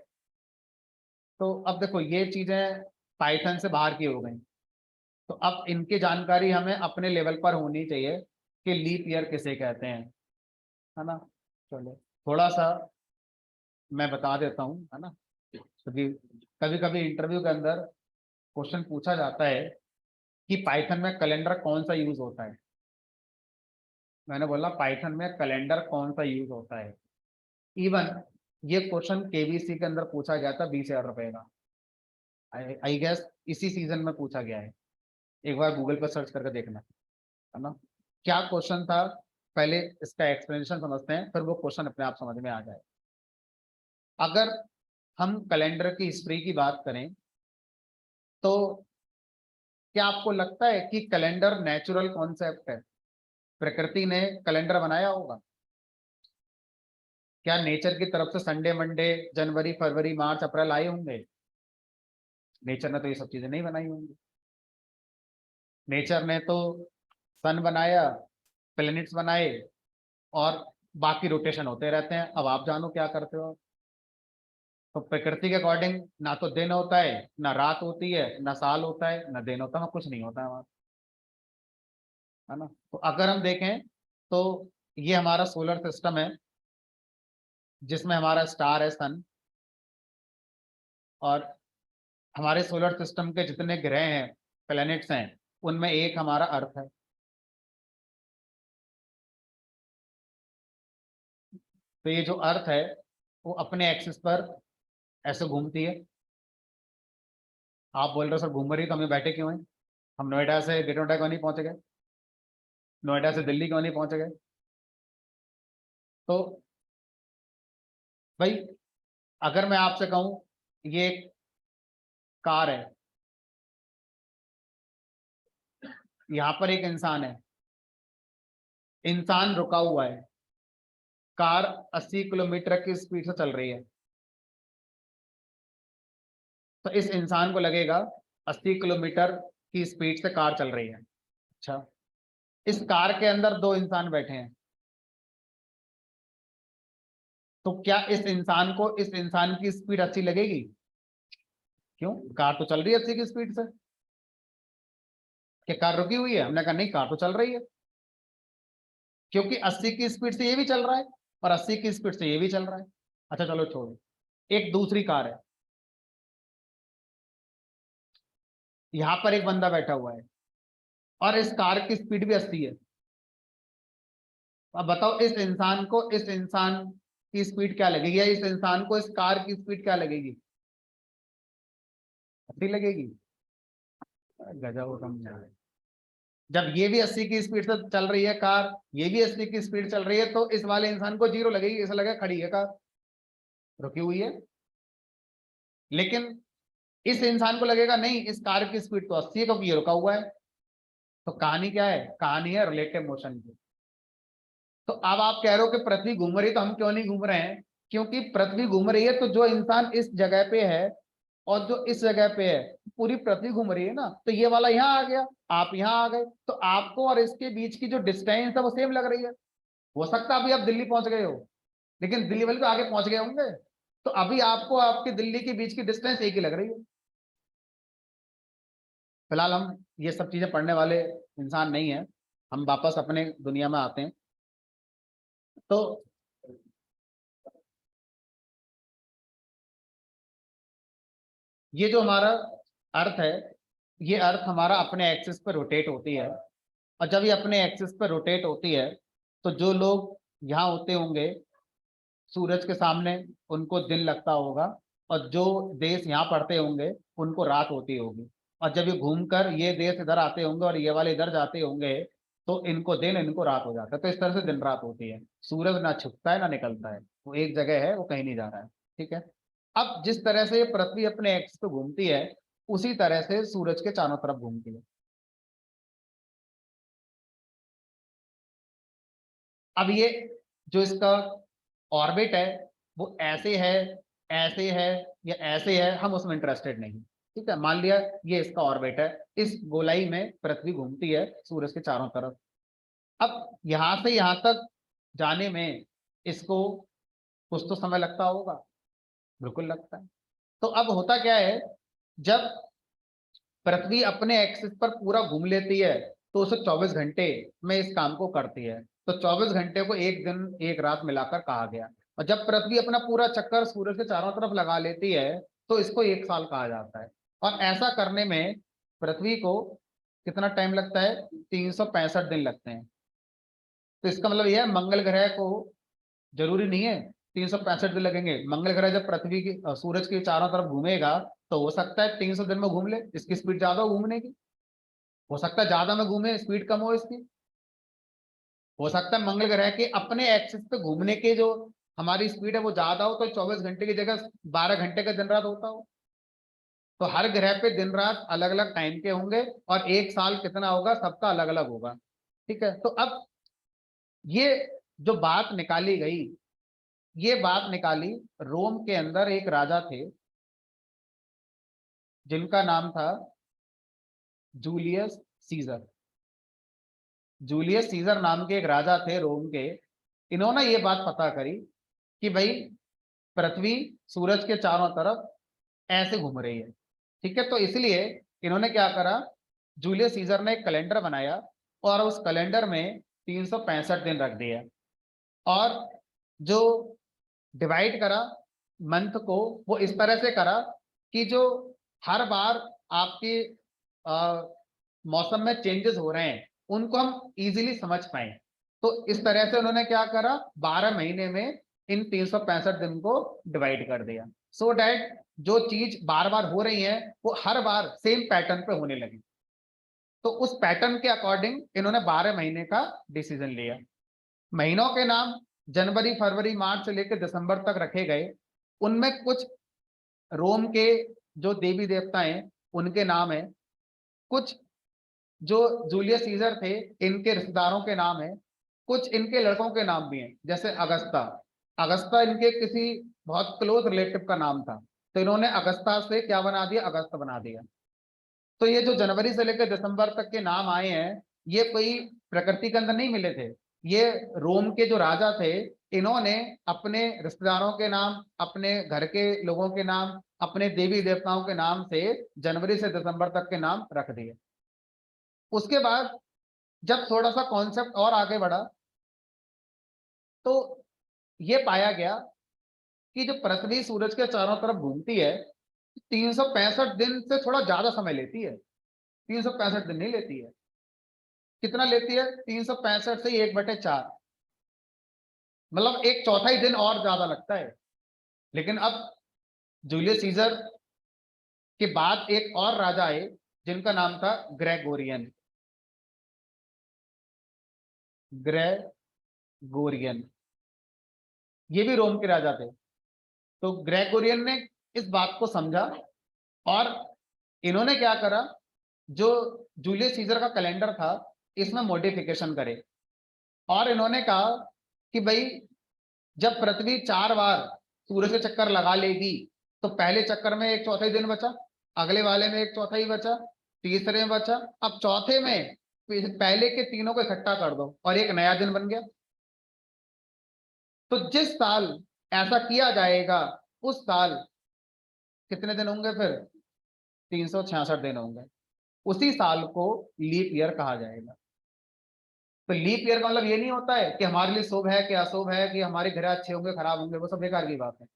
Speaker 1: तो अब देखो ये चीजें पाइथन से बाहर की हो गई, तो अब इनकी जानकारी हमें अपने लेवल पर होनी चाहिए कि लीप ईयर किसे कहते हैं, है ना। चलो थोड़ा सा मैं बता देता हूँ, है ना, क्योंकि कभी कभी इंटरव्यू के अंदर क्वेश्चन पूछा जाता है कि पाइथन में कैलेंडर कौन सा यूज होता है। मैंने बोला पाइथन में कैलेंडर कौन सा यूज होता है। इवन ये क्वेश्चन केबीसी के अंदर पूछा गया था 20,000 रुपए का, आई गेस इसी सीजन में पूछा गया है, एक बार गूगल पर सर्च करके देखना, है ना। क्या क्वेश्चन था, पहले इसका एक्सप्लेनेशन समझते हैं फिर वो क्वेश्चन अपने आप समझ में आ जाए। अगर हम कैलेंडर की हिस्ट्री की बात करें तो क्या आपको लगता है कि कैलेंडर नेचुरल कॉन्सेप्ट है, प्रकृति ने कैलेंडर बनाया होगा? क्या नेचर की तरफ से संडे मंडे जनवरी फरवरी मार्च अप्रैल आए होंगे? नेचर ने तो ये सब चीजें नहीं बनाई होंगी। नेचर ने तो सन बनाया, प्लैनेट्स बनाए, और बाकी रोटेशन होते रहते हैं। अब आप जानो क्या करते हो। तो प्रकृति के अकॉर्डिंग ना तो दिन होता है, ना रात होती है, ना साल होता है, ना दिन होता है, कुछ नहीं होता है वहां, है ना। तो अगर हम देखें तो ये हमारा सोलर सिस्टम है जिसमें हमारा स्टार है सन, और हमारे सोलर सिस्टम के जितने ग्रह हैं, प्लैनेट्स हैं, उनमें एक हमारा अर्थ है। तो ये जो अर्थ है वो अपने एक्सिस पर ऐसे घूमती है। आप बोल रहे हो सर घूम रही तो हमें बैठे क्यों हैं, हम नोएडा से ग्रेटर नोएडा क्यों नहीं पहुंच गए, नोएडा से दिल्ली क्यों नहीं पहुंच गए? तो भाई अगर मैं आपसे कहूं ये एक कार है, यहाँ पर एक इंसान है, इंसान रुका हुआ है, कार 80 किलोमीटर की स्पीड से चल रही है, तो इस इंसान को लगेगा 80 किलोमीटर की स्पीड से कार चल रही है। अच्छा, इस कार के अंदर दो इंसान बैठे हैं, तो क्या इस इंसान को इस इंसान की स्पीड अच्छी लगेगी? क्यों, कार तो चल रही है 80 की स्पीड से। क्या कार रुकी हुई है? हमने कहा नहीं, कार तो चल रही है, क्योंकि 80 की स्पीड से ये भी चल रहा है और 80 की स्पीड से ये भी चल रहा है। अच्छा चलो छोड़ो, एक दूसरी कार है, यहां पर एक बंदा बैठा हुआ है और इस कार की स्पीड भी 80 है। अब बताओ इस इंसान को इस इंसान की स्पीड क्या लगेगी, या इस इंसान को इस कार की स्पीड क्या लगेगी? 80 लगेगी। गजब समझा। जब ये भी 80 की स्पीड से चल रही है कार, ये भी 80 की स्पीड चल रही है, तो इस वाले इंसान को जीरो लगेगी, ऐसा लगेगा खड़ी है कार, रुकी हुई है। लेकिन इस इंसान को लगेगा नहीं, इस कार की स्पीड तो 80 है क्योंकि ये रुका हुआ है। तो कहानी क्या है, कहानी है रिलेटिव मोशन की। तो अब आप कह रहे हो कि पृथ्वी घूम रही है, तो हम क्यों नहीं घूम रहे हैं? क्योंकि पृथ्वी घूम रही है तो जो इंसान इस जगह पे है और जो इस जगह पे है, पूरी पृथ्वी घूम रही है ना, तो ये वाला यहाँ आ गया, आप यहाँ आ गए, तो आपको और इसके बीच की जो डिस्टेंस है वो सेम लग रही है। हो सकता है अभी आप दिल्ली पहुंच गए हो, लेकिन दिल्ली वाले तो आगे पहुंच गए होंगे, तो अभी आपको आपकी दिल्ली के बीच की डिस्टेंस एक ही लग रही है। फिलहाल हम ये सब चीजें पढ़ने वाले इंसान नहीं है, हम वापस अपने दुनिया में आते हैं। तो ये जो हमारा अर्थ है, ये अर्थ हमारा अपने एक्सिस पर रोटेट होती है, और जब ये अपने एक्सिस पर रोटेट होती है तो जो लोग यहाँ होते होंगे सूरज के सामने, उनको दिन लगता होगा, और जो देश यहाँ पड़ते होंगे उनको रात होती होगी। और जब ये घूमकर ये देश इधर आते होंगे और ये वाले इधर जाते होंगे तो इनको दिन, इनको रात हो जाता है। तो इस तरह से दिन रात होती है। सूरज ना छुपता है ना निकलता है, वो एक जगह है, वो कहीं नहीं जा रहा है। ठीक है। अब जिस तरह से ये पृथ्वी अपने एक्स पे घूमती है, उसी तरह से सूरज के चारों तरफ घूमती है। अब ये जो इसका ऑर्बिट है वो ऐसे है या ऐसे है, हम उसमें इंटरेस्टेड नहीं। ठीक है, मान लिया ये इसका ऑर्बिट है, इस गोलाई में पृथ्वी घूमती है सूरज के चारों तरफ। अब यहां से यहां तक जाने में इसको कुछ तो समय लगता होगा, बिल्कुल लगता है। तो अब होता क्या है, जब पृथ्वी अपने एक्सिस पर पूरा घूम लेती है तो उसे 24 घंटे में इस काम को करती है। तो 24 घंटे को एक दिन एक रात मिलाकर कहा गया। और जब पृथ्वी अपना पूरा चक्कर सूरज के चारों तरफ लगा लेती है तो इसको एक साल कहा जाता है। और ऐसा करने में पृथ्वी को कितना टाइम लगता है? 365 दिन लगते हैं। तो इसका मतलब यह है, मंगल ग्रह को जरूरी नहीं है 365 दिन लगेंगे। मंगल ग्रह जब पृथ्वी की सूरज के चारों तरफ घूमेगा तो हो सकता है 300 दिन में घूम ले, इसकी स्पीड ज्यादा हो घूमने की। हो सकता है ज्यादा में घूमे, स्पीड कम हो इसकी। हो सकता है मंगल ग्रह के अपने एक्सिस पे घूमने के जो हमारी स्पीड है वो ज्यादा हो, तो 24 घंटे की जगह 12 घंटे का दिन रात होता हो। तो हर ग्रह पे दिन रात अलग अलग टाइम के होंगे, और एक साल कितना होगा सबका अलग अलग होगा। ठीक है। तो अब ये जो बात निकाली गई, ये बात निकाली, रोम के अंदर एक राजा थे जिनका नाम था जूलियस सीजर। जूलियस सीजर नाम के एक राजा थे रोम के। इन्होंने ये बात पता करी कि भाई पृथ्वी सूरज के चारों तरफ ऐसे घूम रही है। ठीक है। तो इसलिए इन्होंने क्या करा, जूलियस सीजर ने एक कैलेंडर बनाया और उस कैलेंडर में 365 दिन रख दिया। और जो डिवाइड करा मंथ को, वो इस तरह से करा कि जो हर बार आपके मौसम में चेंजेस हो रहे हैं उनको हम इजीली समझ पाए। तो इस तरह से उन्होंने क्या करा, 12 महीने में इन 365 दिन को डिवाइड कर दिया, सो डैट जो चीज बार बार हो रही है वो हर बार सेम पैटर्न पे होने लगी। तो उस पैटर्न के अकॉर्डिंग इन्होंने 12 महीने का डिसीजन लिया। महीनों के नाम जनवरी फरवरी मार्च से लेकर दिसंबर तक रखे गए। उनमें कुछ रोम के जो देवी देवता हैं उनके नाम है, कुछ जो जूलियस सीजर थे इनके रिश्तेदारों के नाम है, कुछ इनके लड़कों के नाम भी हैं, जैसे अगस्ता। अगस्ता इनके किसी बहुत क्लोज रिलेटिव का नाम था, तो इन्होंने अगस्ता से क्या बना दिया, अगस्त बना दिया। तो ये जो जनवरी से लेकर दिसंबर तक के नाम आए हैं, ये कोई प्रकृति के अंदर नहीं मिले थे। ये रोम के जो राजा थे इन्होंने अपने रिश्तेदारों के नाम, अपने घर के लोगों के नाम, अपने देवी देवताओं के नाम से जनवरी से दिसंबर तक के नाम रख दिए। उसके बाद जब थोड़ा सा कॉन्सेप्ट और आगे बढ़ा तो ये पाया गया कि जो पृथ्वी सूरज के चारों तरफ घूमती है 365 दिन से थोड़ा ज्यादा समय लेती है। 365 दिन नहीं लेती है। कितना लेती है? 365 से 1/4, मतलब एक चौथाई दिन और ज्यादा लगता है। लेकिन अब जूलियस सीजर के बाद एक और राजा आए जिनका नाम था ग्रेगोरियन। ग्रेगोरियन ये भी रोम के राजा थे। तो ग्रेगोरियन ने इस बात को समझा और इन्होंने क्या करा, जो जूलियस सीजर का कैलेंडर था इसमें मॉडिफिकेशन करे। और इन्होंने कहा कि भाई जब पृथ्वी 4 बार सूरज के चक्कर लगा लेगी तो पहले चक्कर में एक चौथाई दिन बचा, अगले वाले में एक चौथाई बचा, तीसरे में बचा, अब चौथे में पहले के तीनों को इकट्ठा कर दो और एक नया दिन बन गया। तो जिस साल ऐसा किया जाएगा उस साल कितने दिन होंगे फिर? 366 दिन होंगे। उसी साल को लीप ईयर कहा जाएगा। तो लीप ईयर का मतलब ये नहीं होता है कि हमारे लिए शुभ है कि अशुभ है, कि हमारे ग्रह अच्छे होंगे खराब होंगे, वो सब बेकार की बात है।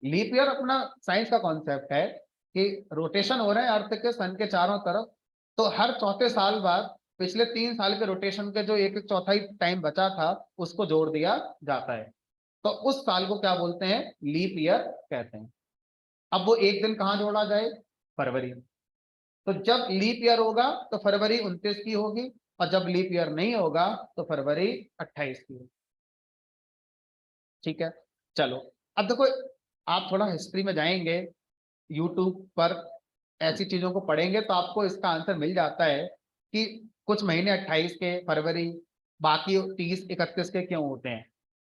Speaker 1: लीप ईयर अपना साइंस का कॉन्सेप्ट है कि रोटेशन हो रहे हैं अर्थ के सन के चारों तरफ, तो हर चौथे साल बाद पिछले 3 साल के रोटेशन के जो एक चौथाई टाइम बचा था उसको जोड़ दिया जाता है, तो उस साल को क्या बोलते हैं, लीप ईयर कहते हैं। अब वो एक दिन कहाँ जोड़ा जाए, फरवरी। तो जब लीप ईयर होगा तो फरवरी 29 की होगी, और जब लीप ईयर नहीं होगा तो फरवरी 28 की होगी। ठीक है, चलो अब देखो, आप थोड़ा हिस्ट्री में जाएंगे, यूट्यूब पर ऐसी चीजों को पढ़ेंगे तो आपको इसका आंसर मिल जाता है कि कुछ महीने 28 के, फरवरी, बाकी 30 31 के क्यों होते हैं।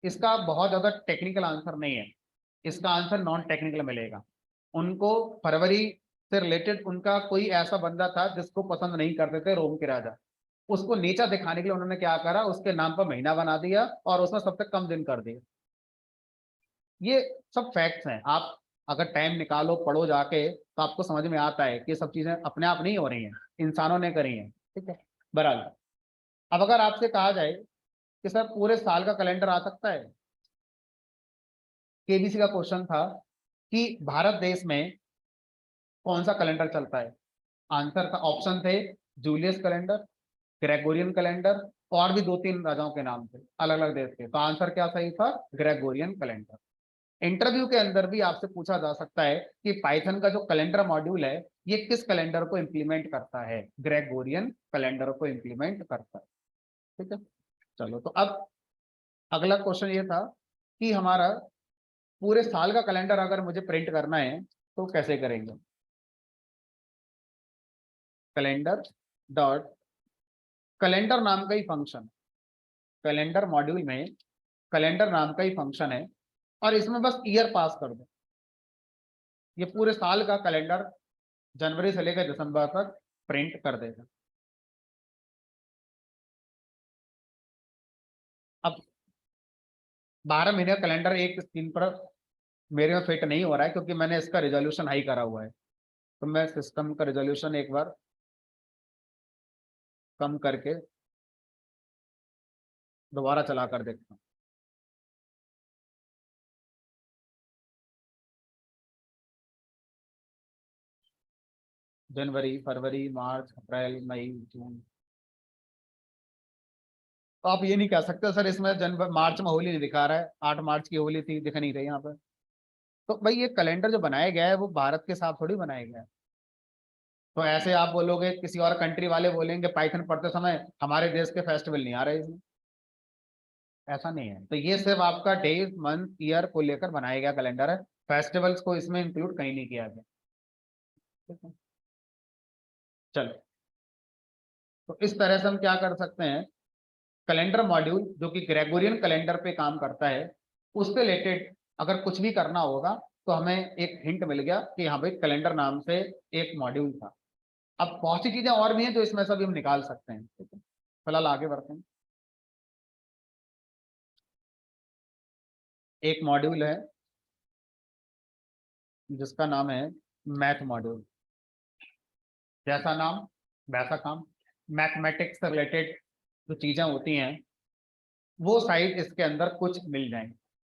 Speaker 1: इसका बहुत ज्यादा टेक्निकल आंसर नहीं है, इसका आंसर नॉन टेक्निकल मिलेगा। उनको फरवरी से रिलेटेड उनका कोई ऐसा बंदा था जिसको पसंद नहीं करते थे रोम के राजा, उसको नीचा दिखाने के लिए उन्होंने क्या करा, उसके नाम पर महीना बना दिया और उसमें सबसे कम दिन कर दिए। ये सब फैक्ट्स हैं, आप अगर टाइम निकालो पढ़ो जाके तो आपको समझ में आता है कि सब चीजें अपने आप नहीं हो रही हैं, इंसानों ने करी हैं। ठीक है, बहरहाल अब अगर आपसे कहा जाए कि सर पूरे साल का कैलेंडर आ सकता है, केबीसी का क्वेश्चन था कि भारत देश में कौन सा कैलेंडर चलता है, आंसर था, ऑप्शन थे जूलियस कैलेंडर, ग्रेगोरियन कैलेंडर, और भी 2-3 राजाओं के नाम थे अलग अलग देश के, तो आंसर क्या सही था, ग्रेगोरियन कैलेंडर। इंटरव्यू के अंदर भी आपसे पूछा जा सकता है कि पाइथन का जो कैलेंडर मॉड्यूल है ये किस कैलेंडर को इंप्लीमेंट करता है, ग्रेगोरियन कैलेंडर को इंप्लीमेंट करता है। ठीक है, चलो तो अब अगला क्वेश्चन ये था कि हमारा पूरे साल का कैलेंडर अगर मुझे प्रिंट करना है तो कैसे करेंगे। कैलेंडर डॉट, कैलेंडर नाम का ही फंक्शन, कैलेंडर मॉड्यूल में कैलेंडर नाम का ही फंक्शन है, और इसमें बस ईयर पास कर दो, ये पूरे साल का कैलेंडर जनवरी से लेकर दिसंबर तक प्रिंट कर देगा। अब 12 महीने का कैलेंडर एक स्क्रीन पर मेरे में फिट नहीं हो रहा है क्योंकि मैंने इसका रिजोल्यूशन हाई करा हुआ है, तो मैं सिस्टम का रिजोल्यूशन एक बार कम करके दोबारा चला कर देखता हूँ। जनवरी, फरवरी, मार्च, अप्रैल, मई, जून, तो आप ये नहीं कह सकते सर इसमें जनवरी मार्च में होली नहीं दिखा रहा है, 8 मार्च की होली थी दिख नहीं रही यहाँ पर। तो भाई ये कैलेंडर जो बनाया गया है वो भारत के साथ थोड़ी बनाया गया है। तो ऐसे आप बोलोगे, किसी और कंट्री वाले बोलेंगे पाइथन पढ़ते समय हमारे देश के फेस्टिवल नहीं आ रहे इसमें, ऐसा नहीं है। तो ये सिर्फ आपका डेज मंथ ईयर को लेकर बनाया गया कैलेंडर है, फेस्टिवल्स को इसमें इंक्लूड कहीं नहीं किया गया। ठीक है, चलो तो इस तरह से हम क्या कर सकते हैं, कैलेंडर मॉड्यूल जो कि ग्रेगोरियन कैलेंडर पे काम करता है उससे रिलेटेड अगर कुछ भी करना होगा तो हमें एक हिंट मिल गया कि हाँ भाई कैलेंडर नाम से एक मॉड्यूल था। अब बहुत सी चीजें और भी हैं जो इसमें से भी हम निकाल सकते हैं। ठीक है, फिलहाल आगे बढ़ते हैं। एक मॉड्यूल है जिसका नाम है मैथ मॉड्यूल, जैसा नाम वैसा काम, मैथमेटिक्स से रिलेटेड जो चीजें होती हैं वो साइड इसके अंदर कुछ मिल जाएंगे।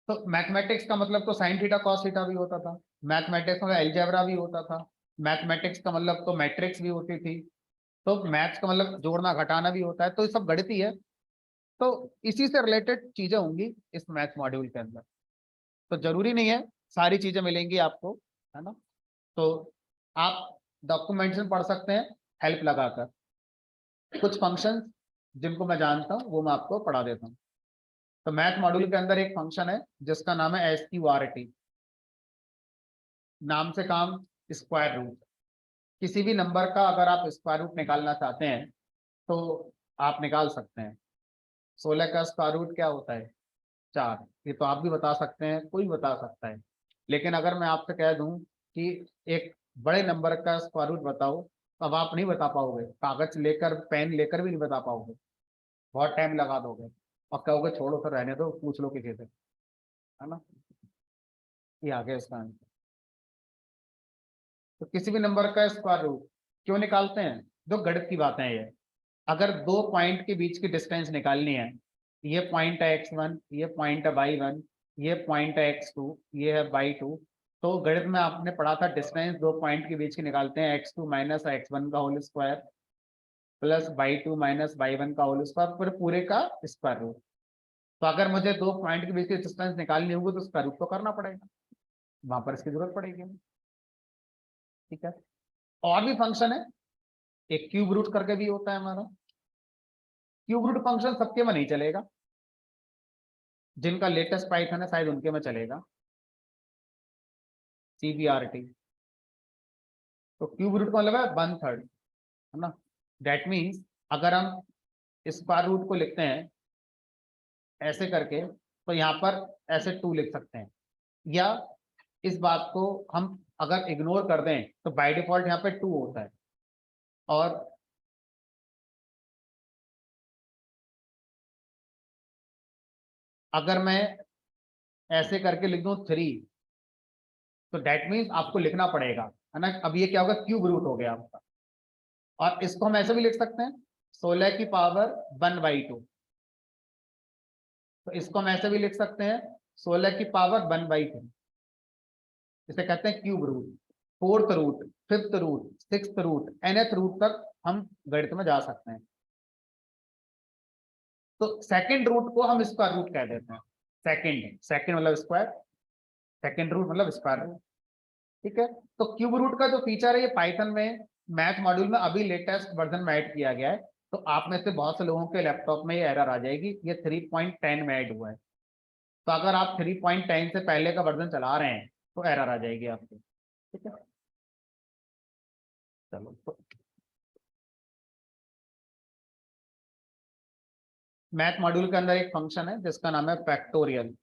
Speaker 1: तो मैथमेटिक्स का मतलब तो साइन थीटा कॉस थीटा भी होता था, मैथमेटिक्स में एल्जेब्रा भी होता था, मैथमेटिक्स का मतलब तो मैट्रिक्स भी होती थी, तो मैथ्स का मतलब जोड़ना घटाना भी होता है, तो ये सब गणित ही है। तो इसी से रिलेटेड चीजें होंगी इस मैथ मॉड्यूल के अंदर, तो जरूरी नहीं है सारी चीजें मिलेंगी आपको, है ना। तो आप डॉक्यूमेंट्स में पढ़ सकते हैं हेल्प लगाकर, कुछ फंक्शंस जिनको मैं जानता हूँ वो मैं आपको पढ़ा देता हूँ। तो मैथ मॉड्यूल के अंदर एक फंक्शन है जिसका नाम है SQRT, नाम से काम, स्क्वायर रूट। किसी भी नंबर का अगर आप स्क्वायर रूट निकालना चाहते हैं तो आप निकाल सकते हैं। 16 का स्क्वायर रूट क्या होता है, 4, ये तो आप भी बता सकते हैं, कोई बता सकता है। लेकिन अगर मैं आपसे कह दूं कि एक बड़े नंबर का स्क्वायर रूट बताओ, तो अब आप नहीं बता पाओगे, कागज लेकर पेन लेकर भी नहीं बता पाओगे, बहुत टाइम लगा दोगे और कहोगे छोड़ो सर रहने दो, पूछ लो किसी से, है ना। ये आ गया इसका आंसर। तो किसी भी नंबर का स्क्वायर रूट क्यों निकालते हैं, जो गणित की बातें हैं ये। अगर दो पॉइंट के बीच की डिस्टेंस निकालनी है, ये पॉइंट है x1, ये पॉइंट है y1, ये पॉइंट है x2, ये है y2, तो गणित में आपने पढ़ा था डिस्टेंस दो पॉइंट के बीच की निकालते हैं, x2 माइनस x1 का whole square plus y2 minus y1 का होल स्क्वायर, फिर पूरे का स्क्वायर रूट। तो अगर मुझे दो पॉइंट के बीच की डिस्टेंस निकालनी होगी तो स्क्वायर रूट तो करना पड़ेगा, वहां पर इसकी जरूरत पड़ेगी। ठीक है, और भी फंक्शन है, एक क्यूब रूट करके भी होता है हमारा। क्यूब रूट फंक्शन सबके में नहीं चलेगा, जिनका लेटेस्ट पाइथन है शायद उनके में चलेगा, CBRT। तो क्यूब रूट का मतलब है 1/3, है ना। दैट मीन्स अगर हम स्क्वायर रूट को लिखते हैं ऐसे करके, तो यहाँ पर ऐसे 2 लिख सकते हैं, या इस बात को हम अगर इग्नोर कर दें तो बाय डिफॉल्ट यहाँ पे 2 होता है, और अगर मैं ऐसे करके लिख दूं 3, तो दैट मीन्स आपको लिखना पड़ेगा, है ना। अब ये क्या होगा, क्यूब रूट हो गया आपका। और इसको हम ऐसे भी लिख सकते हैं 16 की पावर 1/2, तो इसको हम ऐसे भी लिख सकते हैं 16 की पावर 1/3। इसे कहते हैं cube root. Fourth root, fifth root, sixth root, nth root तक हम गणित में जा सकते हैं। तो सेकंड रूट को हम स्क्वायर रूट कह देते हैं। सेकंड, सेकंड मतलब स्क्वायर, सेकंड रूट मतलब स्क्वायर रूट। ठीक है, तो क्यूब रूट का जो फीचर है ये पाइथन में मैथ मॉड्यूल में अभी लेटेस्ट वर्जन में ऐड किया गया है। तो आप में से बहुत से लोगों के लैपटॉप में ये एरर आ जाएगी, ये 3.10 में ऐड हुआ है। तो अगर आप 3.10 से पहले का वर्जन चला रहे हैं तो एरर आ जाएगी आपको। ठीक है, चलो। तो मैथ मॉड्यूल के अंदर एक फंक्शन है जिसका नाम है फैक्टोरियल।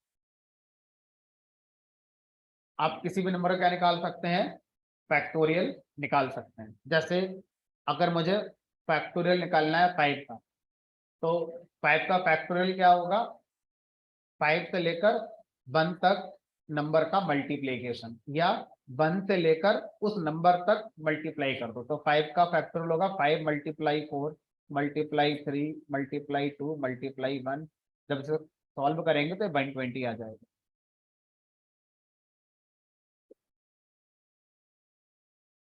Speaker 1: आप किसी भी नंबर का क्या निकाल सकते हैं, फैक्टोरियल निकाल सकते हैं। जैसे अगर मुझे फैक्टोरियल निकालना है 5 का, तो 5 का फैक्टोरियल क्या होगा, 5 से लेकर 1 तक नंबर का मल्टीप्लीकेशन, या 1 से लेकर उस नंबर तक मल्टीप्लाई कर दो। तो 5 का फैक्टोरियल होगा 5 मल्टीप्लाई 4 मल्टीप्लाई 3 मल्टीप्लाई 2 मल्टीप्लाई 1। जब इसे सॉल्व करेंगे तो 120 आ जाएगा।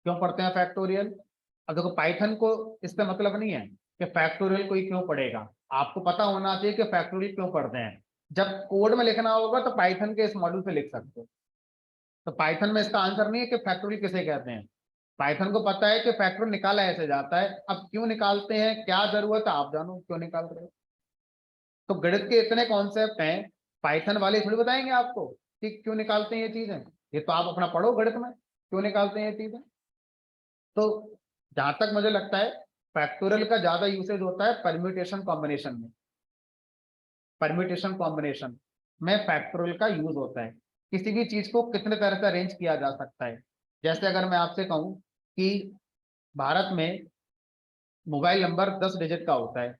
Speaker 1: क्यों पढ़ते हैं फैक्टोरियल? अब देखो, पाइथन को इससे मतलब नहीं है कि फैक्टोरियल कोई क्यों पढ़ेगा, आपको पता होना चाहिए कि फैक्टोरियल क्यों पढ़ते हैं। जब कोड में लिखना होगा तो पाइथन के इस मॉड्यूल से लिख सकते हो। तो पाइथन में इसका आंसर नहीं है कि फैक्टोरियल किसे कहते हैं। पाइथन को पता है कि फैक्टोरियल निकाला ऐसे जाता है, अब क्यों निकालते हैं, क्या जरूरत है, आप जानो क्यों निकाल रहे हो। तो गणित के इतने कॉन्सेप्ट हैं, पाइथन वाले थोड़ी बताएंगे आपको कि क्यों निकालते हैं ये चीजें। ये तो आप अपना पढ़ो गणित में क्यों निकालते हैं ये चीजें। तो जहां तक मुझे लगता है फैक्टोरियल का ज्यादा यूसेज होता है परम्यूटेशन कॉम्बिनेशन में। परम्यूटेशन कॉम्बिनेशन में फैक्टोरियल का यूज होता है। किसी भी चीज को कितने तरह से अरेंज किया जा सकता है। जैसे अगर मैं आपसे कहूं कि भारत में मोबाइल नंबर 10 डिजिट का होता है,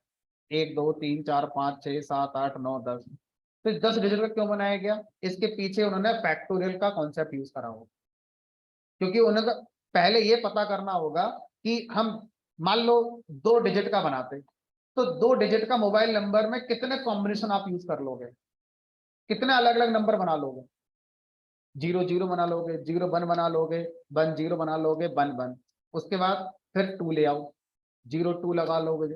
Speaker 1: 1 2 3 4 5 6 7 8 9 10। तो 10 डिजिट का क्यों बनाया गया, इसके पीछे उन्होंने फैक्टोरियल का कॉन्सेप्ट यूज करा हो। क्योंकि उन्हें पहले ये पता करना होगा कि हम मान लो 2 डिजिट का बनाते, तो 2 डिजिट का मोबाइल नंबर में कितने कॉम्बिनेशन आप यूज कर लोगे, कितने अलग अलग नंबर बना लोगे। 0 0 बना लोगे, 0 1 बना लोगे, 1 0 बना लोगे, 1 1। उसके बाद फिर 2 ले आओ, 0 2 लगा लोगे,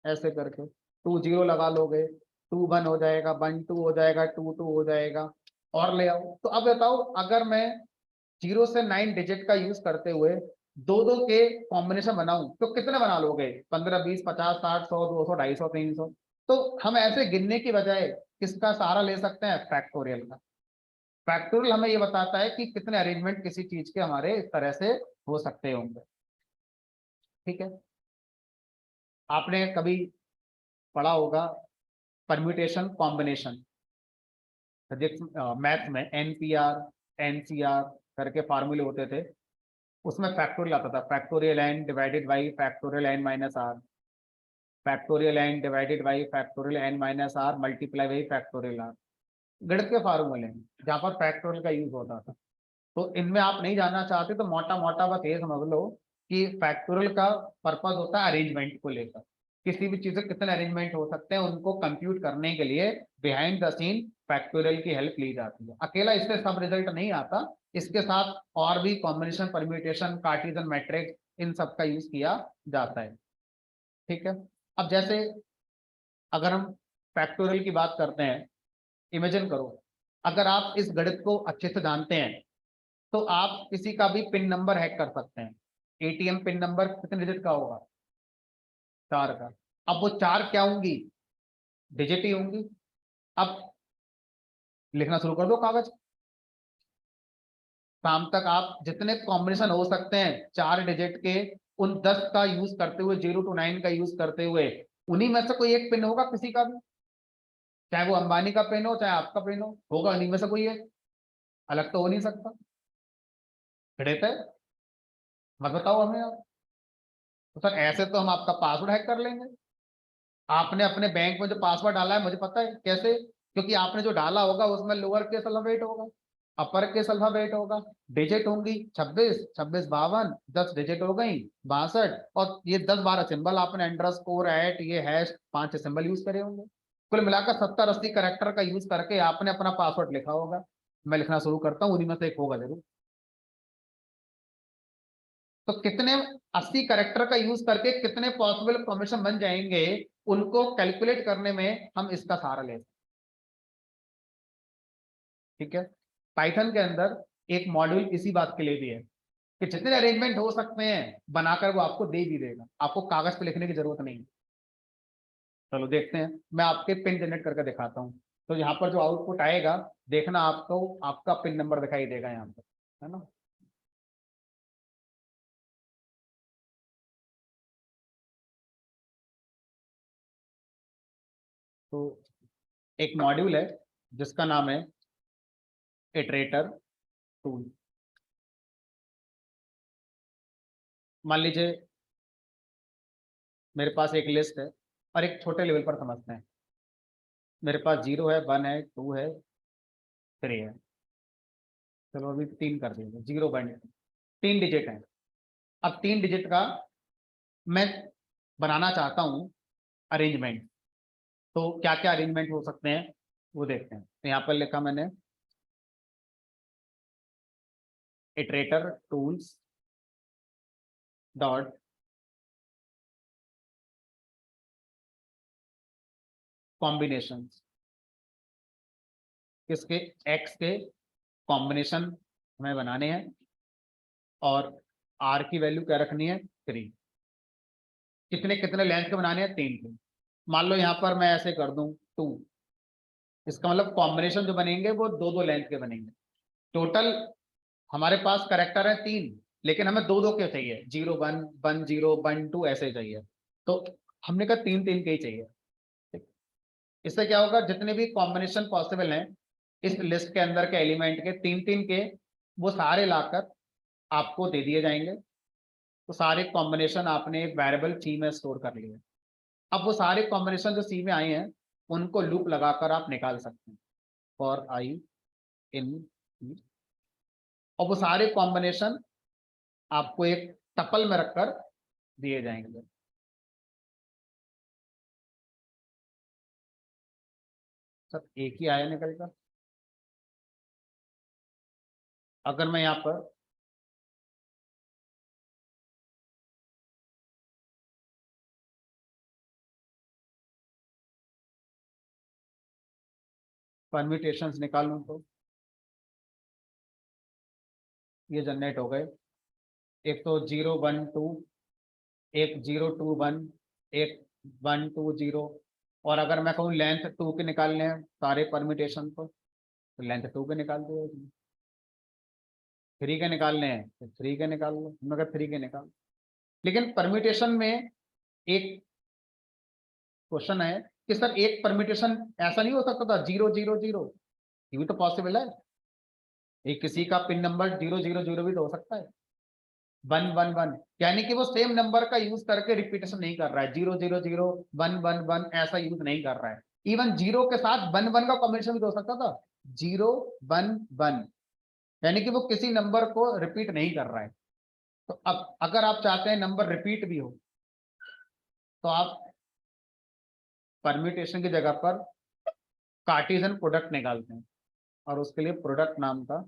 Speaker 1: ऐसे करके 2 0 लगा लोगे, 2 1 हो जाएगा, 1 2 हो जाएगा, 2 2 हो जाएगा, और ले आओ। तो अब बताओ, अगर मैं 0 से 9 डिजिट का यूज करते हुए दो दो के कॉम्बिनेशन बनाऊं तो कितने बना लोगे, 15 20 50 60 100 200 250 300। तो हम ऐसे गिनने की बजाय किसका सहारा ले सकते हैं, फैक्टोरियल का। फैक्टोरियल हमें ये बताता है कि कितने अरेंजमेंट किसी चीज के हमारे इस तरह से हो सकते होंगे। ठीक है, आपने कभी पढ़ा होगा परम्यूटेशन कॉम्बिनेशन फिजिक्स मैथ में, NPR NCR करके फार्मूले होते थे, उसमें फैक्टोरियल आता था, factorial n divided by factorial n minus R, factorial n divided by factorial n minus R multiply by factorial R. गणित के फार्मूले हैं जहाँ पर फैक्टोरियल का यूज होता था। तो इनमें आप नहीं जानना चाहते तो मोटा मोटा बस ये समझ लो कि फैक्टोरियल का पर्पस होता है अरेंजमेंट को लेकर। किसी भी चीज के कितने अरेंजमेंट हो सकते हैं उनको कंप्यूट करने के लिए बिहाइंड द सीन फैक्टोरियल की हेल्प ली जाती है। अकेला इससे सब रिजल्ट नहीं आता, इसके साथ और भी कॉम्बिनेशन, परम्यूटेशन, कार्टेशियन मैट्रिक्स, इन सब का यूज किया जाता है। ठीक है। अब जैसे अगर हम फैक्टोरियल की बात करते हैं, इमेजिन करो अगर आप इस गणित को अच्छे से जानते हैं तो आप किसी का भी पिन नंबर हैक कर सकते हैं। एटीएम पिन नंबर कितने डिजिट का होगा? 4 का। अब वो 4 क्या होंगी? डिजिट ही होंगी। अब लिखना शुरू कर दो कागज। शाम तक आप जितने कॉम्बिनेशन हो सकते हैं 4 डिजिट के, उन 10 का यूज करते हुए, 0 to 9 का यूज करते हुए, उन्हीं में से कोई एक पिन होगा किसी का भी, चाहे वो अंबानी का पिन हो चाहे आपका पिन हो, होगा उन्हीं में से कोई एक, अलग तो हो नहीं सकता। खड़े थे, मत बताओ हमें आप। तो सर ऐसे तो हम आपका पासवर्ड हैक कर लेंगे। आपने अपने बैंक में जो पासवर्ड डाला है मुझे पता है कैसे, क्योंकि आपने जो डाला होगा उसमें लोअर केस अल्फाबेट होगा, अपर केस अल्फाबेट होगा, डिजिट होंगी 26, 26 52, 10 डिजिट हो गई 62, और ये 10 12 सिंबल आपने अंडरस्कोर एट ये हैश 5 सिंबल यूज करे होंगे। कुल मिलाकर 70 80 करेक्टर का यूज करके आपने अपना पासवर्ड लिखा होगा। मैं लिखना शुरू करता हूँ, उन्हीं में से एक होगा जरूर। तो कितने 80 करेक्टर का यूज करके कितने पॉसिबल कॉम्बिनेशन बन जाएंगे, उनको कैलकुलेट करने में हम इसका सहारा लेते हैं। ठीक है। पाइथन के अंदर एक मॉड्यूल इसी बात के लिए भी है कि जितने अरेंजमेंट हो सकते हैं बनाकर वो आपको दे भी देगा, आपको कागज पे लिखने की जरूरत नहीं। चलो देखते हैं, मैं आपके पिन जनरेट करके दिखाता हूँ। तो यहाँ पर जो आउटपुट आएगा, देखना आपको आपका पिन नंबर दिखाई देगा यहाँ पर, है ना। तो एक मॉड्यूल है जिसका नाम है इटरेटर टूल। मान लीजिए मेरे पास एक लिस्ट है, और एक छोटे लेवल पर समझते हैं, मेरे पास 0 है, 1 है, 2 है, 3 है। चलो अभी 3 कर देंगे, 0 1 3 डिजिट है। अब 3 डिजिट का मैं बनाना चाहता हूँ अरेंजमेंट। तो क्या क्या अरेंजमेंट हो सकते हैं वो देखते हैं। तो यहाँ पर लिखा मैंने इटरेटर टूल्स डॉट कॉम्बिनेशन, किसके? एक्स के कॉम्बिनेशन हमें बनाने हैं, और आर की वैल्यू क्या रखनी है? 3। कितने कितने लेंथ के बनाने हैं? 3 के। मान लो यहाँ पर मैं ऐसे कर दूं 2, इसका मतलब कॉम्बिनेशन जो बनेंगे वो 2 2 लेंथ के बनेंगे। टोटल हमारे पास करेक्टर है 3, लेकिन हमें 2 2 के चाहिए, 0 1 1 0 1 2 ऐसे चाहिए। तो हमने कहा 3 3 के ही चाहिए। ठीक। इससे क्या होगा, जितने भी कॉम्बिनेशन पॉसिबल हैं इस लिस्ट के अंदर के एलिमेंट के 3 3 के, वो सारे लाकर आपको दे दिए जाएंगे। तो सारे कॉम्बिनेशन आपने एक वेरिएबल सी में स्टोर कर लिए। अब वो सारे कॉम्बिनेशन जो सी में आए हैं उनको लूप लगाकर आप निकाल सकते हैं, फॉर आई इन, और वो सारे कॉम्बिनेशन आपको एक टपल में रखकर दिए जाएंगे। सब एक ही आया निकल कर। अगर मैं यहाँ पर परम्यूटेशंस निकालूं तो ये जनरेट हो गए। एक तो 0 1 2, एक 0 2 1, एक 1 2 0। और अगर मैं कहूँ लेंथ 2 के निकालने हैं सारे परम्यूटेशन तो लेंथ 2 के निकाल दो। 3 के निकालने हैं तो 3 के निकाल लो, मगर 3 के निकाल। लेकिन परम्यूटेशन में एक क्वेश्चन है कि सर एक परम्यूटेशन ऐसा नहीं हो सकता था 0 0 0? ये भी तो पॉसिबल है। एक किसी का पिन नंबर 0 0 0 भी तो हो सकता है। 1 1 1, यानी कि वो सेम नंबर का यूज करके रिपीटेशन नहीं कर रहा है, 0 0 0 1 1 1 ऐसा यूज नहीं कर रहा है। इवन 0 के साथ 1 1 का कॉम्बिनेशन भी तो हो सकता था, 0 1 1, यानी कि वो किसी नंबर को रिपीट नहीं कर रहा है। तो अब अगर आप चाहते हैं नंबर रिपीट भी हो तो आप परम्यूटेशन की जगह पर कार्टेशियन प्रोडक्ट निकालते हैं, और उसके लिए प्रोडक्ट नाम का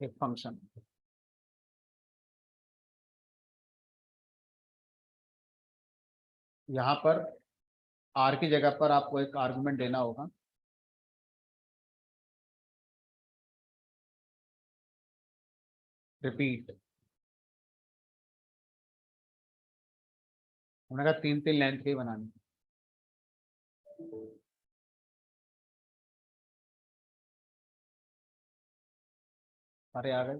Speaker 1: एक फंक्शन। यहाँ पर आर की जगह पर आपको एक आर्गुमेंट देना होगा, रिपीट। हमने कहा 3-3 लेंथ के बनानी। अरे आ गए,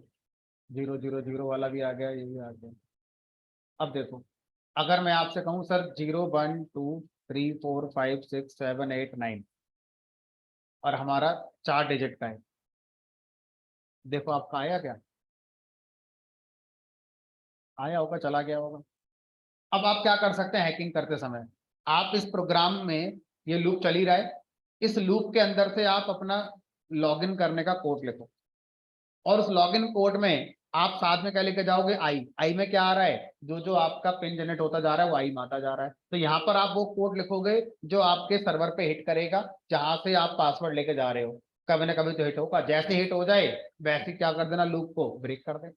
Speaker 1: 0 0 0 वाला भी आ गया, ये भी आ गया। अब देखो, अगर मैं आपसे कहूं सर 0 1 2 3 4 5 6 7 8 9 और हमारा 4 डिजिट का है, देखो आपका आया क्या? आया होगा, चला गया होगा। अब आप क्या कर सकते हैं हैकिंग करते समय, आप इस प्रोग्राम में, ये लूप चल ही रहा है, इस लूप के अंदर से आप अपना लॉगिन करने का कोड लिखो, और उस लॉगिन कोड में आप साथ में क्या लेके जाओगे, आई में क्या आ रहा है, जो जो आपका पिन जनरेट होता जा रहा है वो आई में आता जा रहा है। तो यहाँ पर आप वो कोड लिखोगे जो आपके सर्वर पे हिट करेगा, जहां से आप पासवर्ड लेके जा रहे हो। कभी ना कभी तो हिट होगा, जैसे हिट हो जाए वैसे क्या कर देना, लूप को ब्रेक कर दे।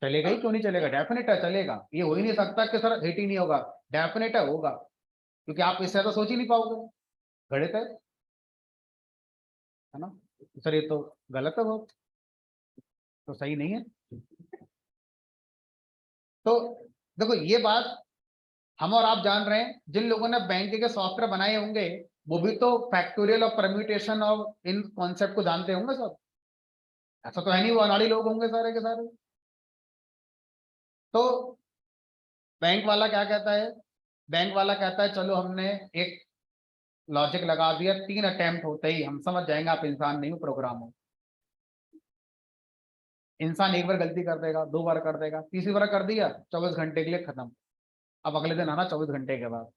Speaker 1: चलेगा ही क्यों नहीं चलेगा, डेफिनेट है चलेगा, ये हो ही नहीं सकता कि सर हिट ही नहीं होगा। डेफिनेट है होगा, क्योंकि आप इससे तो सोच ही नहीं पाओगे, गणित है ना। सर ये तो गलत है, बहुत तो सही नहीं है। तो देखो ये बात हम और आप जान रहे हैं, जिन लोगों ने बैंक के सॉफ्टवेयर बनाए होंगे वो भी तो फैक्टोरियल और परम्यूटेशन और इन कॉन्सेप्ट को जानते होंगे सब। ऐसा तो है नहीं वो अनाड़ी लोग होंगे सारे के सारे। तो बैंक वाला क्या कहता है, बैंक वाला कहता है चलो हमने एक लॉजिक लगा दिया, 3 अटेम्प्ट होते ही हम समझ जाएंगे आप इंसान नहीं हो, प्रोग्राम हो। इंसान एक बार गलती कर देगा, 2 बार कर देगा, तीसरी बार कर दिया, 24 घंटे के लिए खत्म। अब अगले दिन आना 24 घंटे के बाद।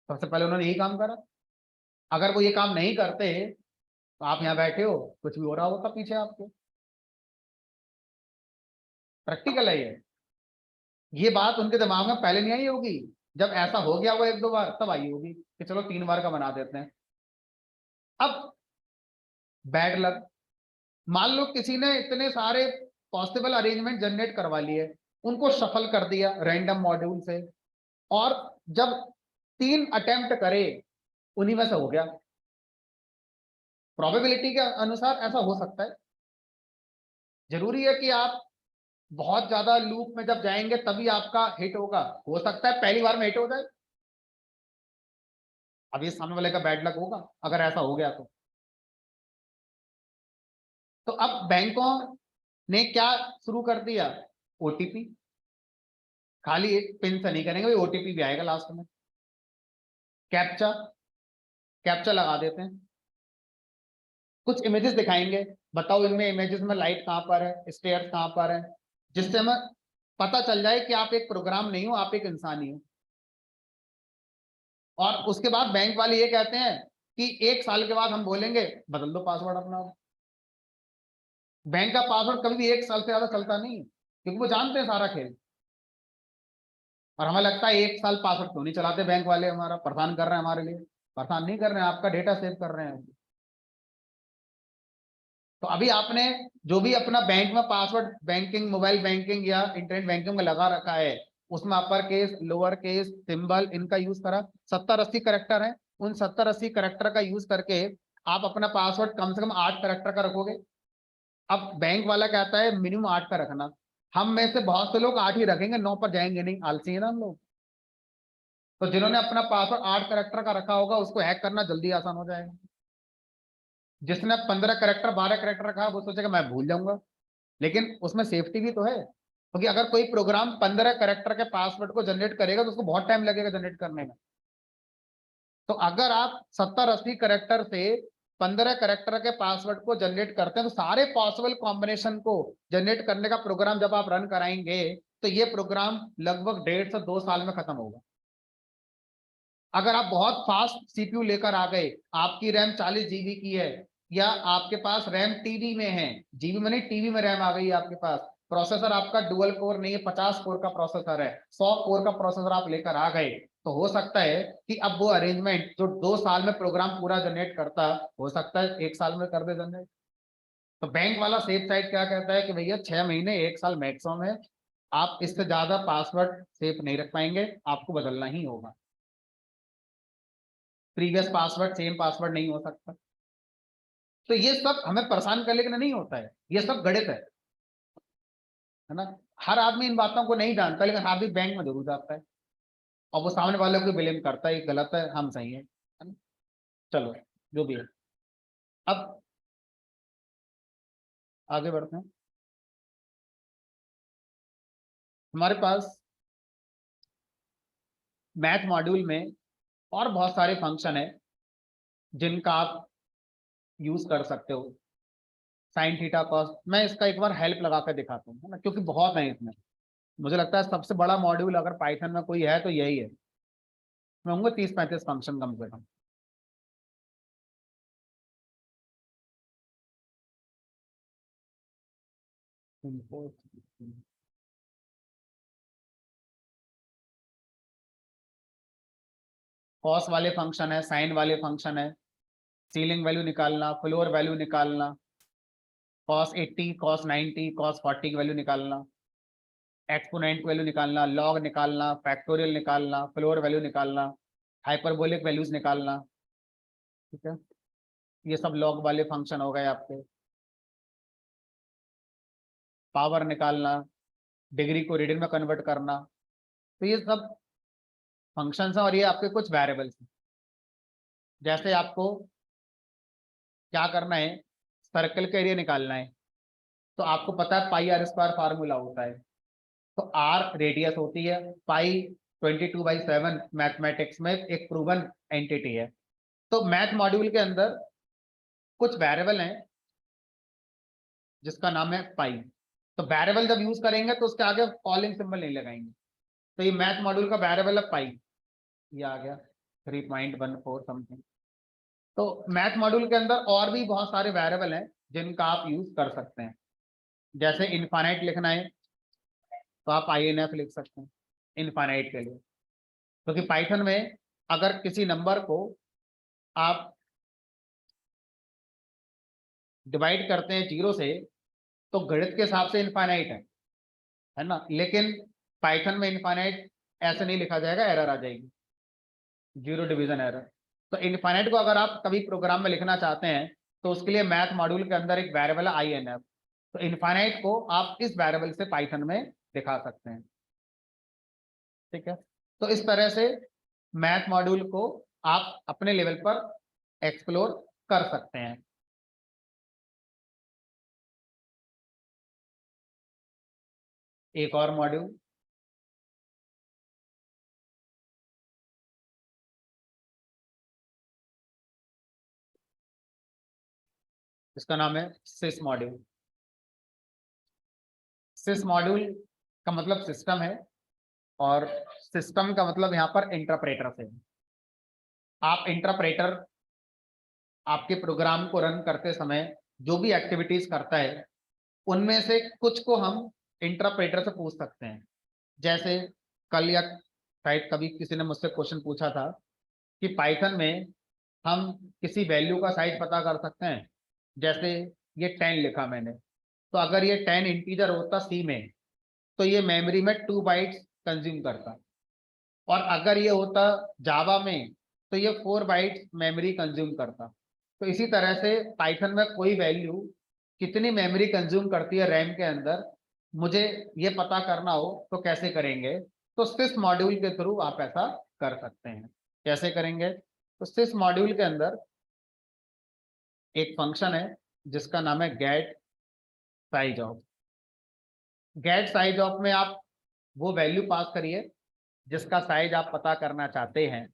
Speaker 1: सबसे पहले उन्होंने यही काम करा। अगर वो ये काम नहीं करते तो आप यहाँ बैठे हो, कुछ भी हो रहा होता पीछे आपके। प्रैक्टिकल है ये बात उनके दिमाग में पहले नहीं आई होगी, जब ऐसा हो गया वो 1-2 बार तब आई होगी कि चलो 3 बार का बना देते हैं। अब बैड लक, मान लो किसी ने इतने सारे पॉसिबल अरेंजमेंट जनरेट करवा लिए, उनको सफल कर दिया रैंडम मॉड्यूल से, और जब 3 अटेम्प्ट करे उन्हीं में से हो गया। प्रोबेबिलिटी के अनुसार ऐसा हो सकता है, जरूरी है कि आप बहुत ज्यादा लूप में जब जाएंगे तभी आपका हिट होगा, हो सकता है पहली बार में हिट हो जाए। अब ये सामने वाले का बैड लक होगा अगर ऐसा हो गया तो अब बैंकों ने क्या शुरू कर दिया, ओटीपी। खाली एक पिन से नहीं करेंगे, ओटीपी भी आएगा लास्ट में। कैप्चा, कैप्चा लगा देते हैं, कुछ इमेजेस दिखाएंगे, बताओ इनमें इमेजेस में लाइट कहां पर है, स्टेयर्स कहां पर है, जिससे हमें पता चल जाए कि आप एक प्रोग्राम नहीं हो, आप एक इंसान ही हो। और उसके बाद बैंक वाले ये कहते हैं कि 1 साल के बाद हम बोलेंगे बदल दो पासवर्ड अपना। बैंक का पासवर्ड कभी भी 1 साल से ज्यादा चलता नहीं, क्योंकि वो जानते हैं सारा खेल। और हमें लगता है 1 साल पासवर्ड क्यों नहीं चलाते बैंक वाले, हमारा परेशान कर रहे हैं, हमारे लिए परेशान नहीं कर रहे हैं, आपका डेटा सेव कर रहे हैं। तो अभी आपने जो भी अपना बैंक में पासवर्ड, बैंकिंग, मोबाइल बैंकिंग या इंटरनेट बैंकिंग में लगा रखा है, उसमें upper case, lower case, symbol, इनका यूज करा, 70-80 करेक्टर है, उन 70-80 करेक्टर का यूज करके आप अपना पासवर्ड कम से कम 8 करेक्टर का रखोगे। अब बैंक वाला कहता है मिनिमम 8 का रखना, हम में से बहुत से लोग 8 ही रखेंगे, 9 पर जाएंगे नहीं, आलसी है ना हम लोग। तो जिन्होंने अपना पासवर्ड 8 करेक्टर का रखा होगा उसको हैक करना जल्दी आसान हो जाएगा। जिसने 15 करेक्टर, 12 करेक्टर रखा वो सोचेगा मैं भूल जाऊंगा, लेकिन उसमें सेफ्टी भी तो है, क्योंकि अगर कोई प्रोग्राम 15 करेक्टर के पासवर्ड को जनरेट करेगा तो उसको बहुत टाइम लगेगा जनरेट करने में। तो अगर आप 70-80 करेक्टर से 15 करेक्टर के पासवर्ड को जनरेट करते हैं तो सारे पॉसिबल कॉम्बिनेशन को जनरेट करने का प्रोग्राम जब आप रन कराएंगे तो ये प्रोग्राम लगभग 1.5 से 2 साल में खत्म होगा। अगर आप बहुत फास्ट सीपीयू लेकर आ गए, आपकी रैम 40 GB की है, या आपके पास रैम टीबी में है, जीबी में नहीं टीबी में रैम आ गई है आपके पास, प्रोसेसर आपका डुअल कोर नहीं है, 50 कोर का प्रोसेसर है, 100 कोर का प्रोसेसर आप लेकर आ गए, तो हो सकता है कि अब वो अरेंजमेंट जो 2 साल में प्रोग्राम पूरा जनरेट करता, हो सकता है 1 साल में कर दे जनरेट। तो बैंक वाला सेफ साइड क्या कहता है कि भैया 6 महीने 1 साल मैक्सिमम है, आप इससे ज्यादा पासवर्ड सेफ नहीं रख पाएंगे, आपको बदलना ही होगा। प्रीवियस पासवर्ड सेम पासवर्ड नहीं हो सकता। तो ये सब हमें परेशान करने के लिए नहीं होता है, ये सब गणित है ना। हर आदमी इन बातों को नहीं जानता, लेकिन हर आदमी बैंक में जरूर जाता है और वो सामने वाले को ब्लेम करता है, गलत है हम सही है ना? चलो जो भी है, अब आगे बढ़ते हैं। हमारे पास मैथ मॉड्यूल में और बहुत सारे फंक्शन है जिनका आप यूज कर सकते हो। साइन थीटा कॉस, मैं इसका एक बार हेल्प लगा कर दिखाता हूँ, है ना, क्योंकि बहुत है इसमें। मुझे लगता है सबसे बड़ा मॉड्यूल अगर पाइथन में कोई है तो यही है। मैं होंगे 30-35 फंक्शन कम से कम। कॉस वाले फंक्शन है, साइन वाले फंक्शन है, सीलिंग वैल्यू निकालना, फ्लोर वैल्यू निकालना, कॉस 80 कॉस 90 कॉस 40 की वैल्यू निकालना, एक्सपोनेंट वैल्यू निकालना, लॉग निकालना, फैक्टोरियल निकालना, फ्लोर वैल्यू निकालना, हाइपरबोलिक वैल्यूज निकालना। ठीक है, ये सब लॉग वाले फंक्शन हो गए आपके। पावर निकालना, डिग्री को रेडियन में कन्वर्ट करना, तो ये सब फंक्शंस हैं और ये आपके कुछ वेरिएबल्स हैं। जैसे आपको क्या करना है, सर्कल का एरिया निकालना है, तो आपको पता है पाई आर स्क्वायर फार्मूला होता है। तो आर रेडियस होती है, पाई 22/7 मैथमेटिक्स में एक प्रूवन एंटिटी है। तो मैथ मॉड्यूल के अंदर कुछ वेरिएबल हैं जिसका नाम है पाई। तो वेरिएबल जब यूज करेंगे तो उसके आगे कॉलिंग सिंबल नहीं लगाएंगे। तो ये मैथ मॉड्यूल का वेरिएबल है पाई, ये आ गया 3.14 समथिंग। तो मैथ मॉड्यूल के अंदर और भी बहुत सारे वेरिएबल हैं जिनका आप यूज कर सकते हैं। जैसे इनफाइनाइट लिखना है तो आप INF लिख सकते हैं इनफाइनाइट के लिए, क्योंकि पाइथन में अगर किसी नंबर को आप डिवाइड करते हैं 0 से तो गणित के हिसाब से इनफाइनाइट है ना, लेकिन पाइथन में इनफाइनाइट ऐसे नहीं लिखा जाएगा, एरर आ जाएगी, 0 डिवीजन एरर। तो इनफाइनाइट को अगर आप कभी प्रोग्राम में लिखना चाहते हैं तो उसके लिए मैथ मॉड्यूल के अंदर एक वेरिएबल है INF। तो इनफाइनाइट को आप इस वेरिएबल से पाइथन में दिखा सकते हैं। ठीक है, तो इस तरह से मैथ मॉड्यूल को आप अपने लेवल पर एक्सप्लोर कर सकते हैं। एक और मॉड्यूल, इसका नाम है सिस मॉड्यूल। सिस मॉड्यूल का मतलब सिस्टम है और सिस्टम का मतलब यहाँ पर इंटरप्रेटर से। आप इंटरप्रेटर आपके प्रोग्राम को रन करते समय जो भी एक्टिविटीज करता है उनमें से कुछ को हम इंटरप्रेटर से पूछ सकते हैं। जैसे कल या शायद कभी किसी ने मुझसे क्वेश्चन पूछा था कि पाइथन में हम किसी वैल्यू का साइज पता कर सकते हैं। जैसे ये 10 लिखा मैंने, तो अगर ये 10 इंटीजर होता सी में तो ये मेमोरी में 2 बाइट्स कंज्यूम करता, और अगर ये होता जावा में तो ये 4 बाइट्स मेमोरी कंज्यूम करता। तो इसी तरह से पाइथन में कोई वैल्यू कितनी मेमोरी कंज्यूम करती है रैम के अंदर, मुझे ये पता करना हो तो कैसे करेंगे। तो सिस मॉड्यूल के थ्रू आप ऐसा कर सकते हैं। कैसे करेंगे, तो सिस मॉड्यूल के अंदर एक फंक्शन है जिसका नाम है get size of. Get size of में आप वो वैल्यू पास करिए जिसका साइज आप पता करना चाहते हैं,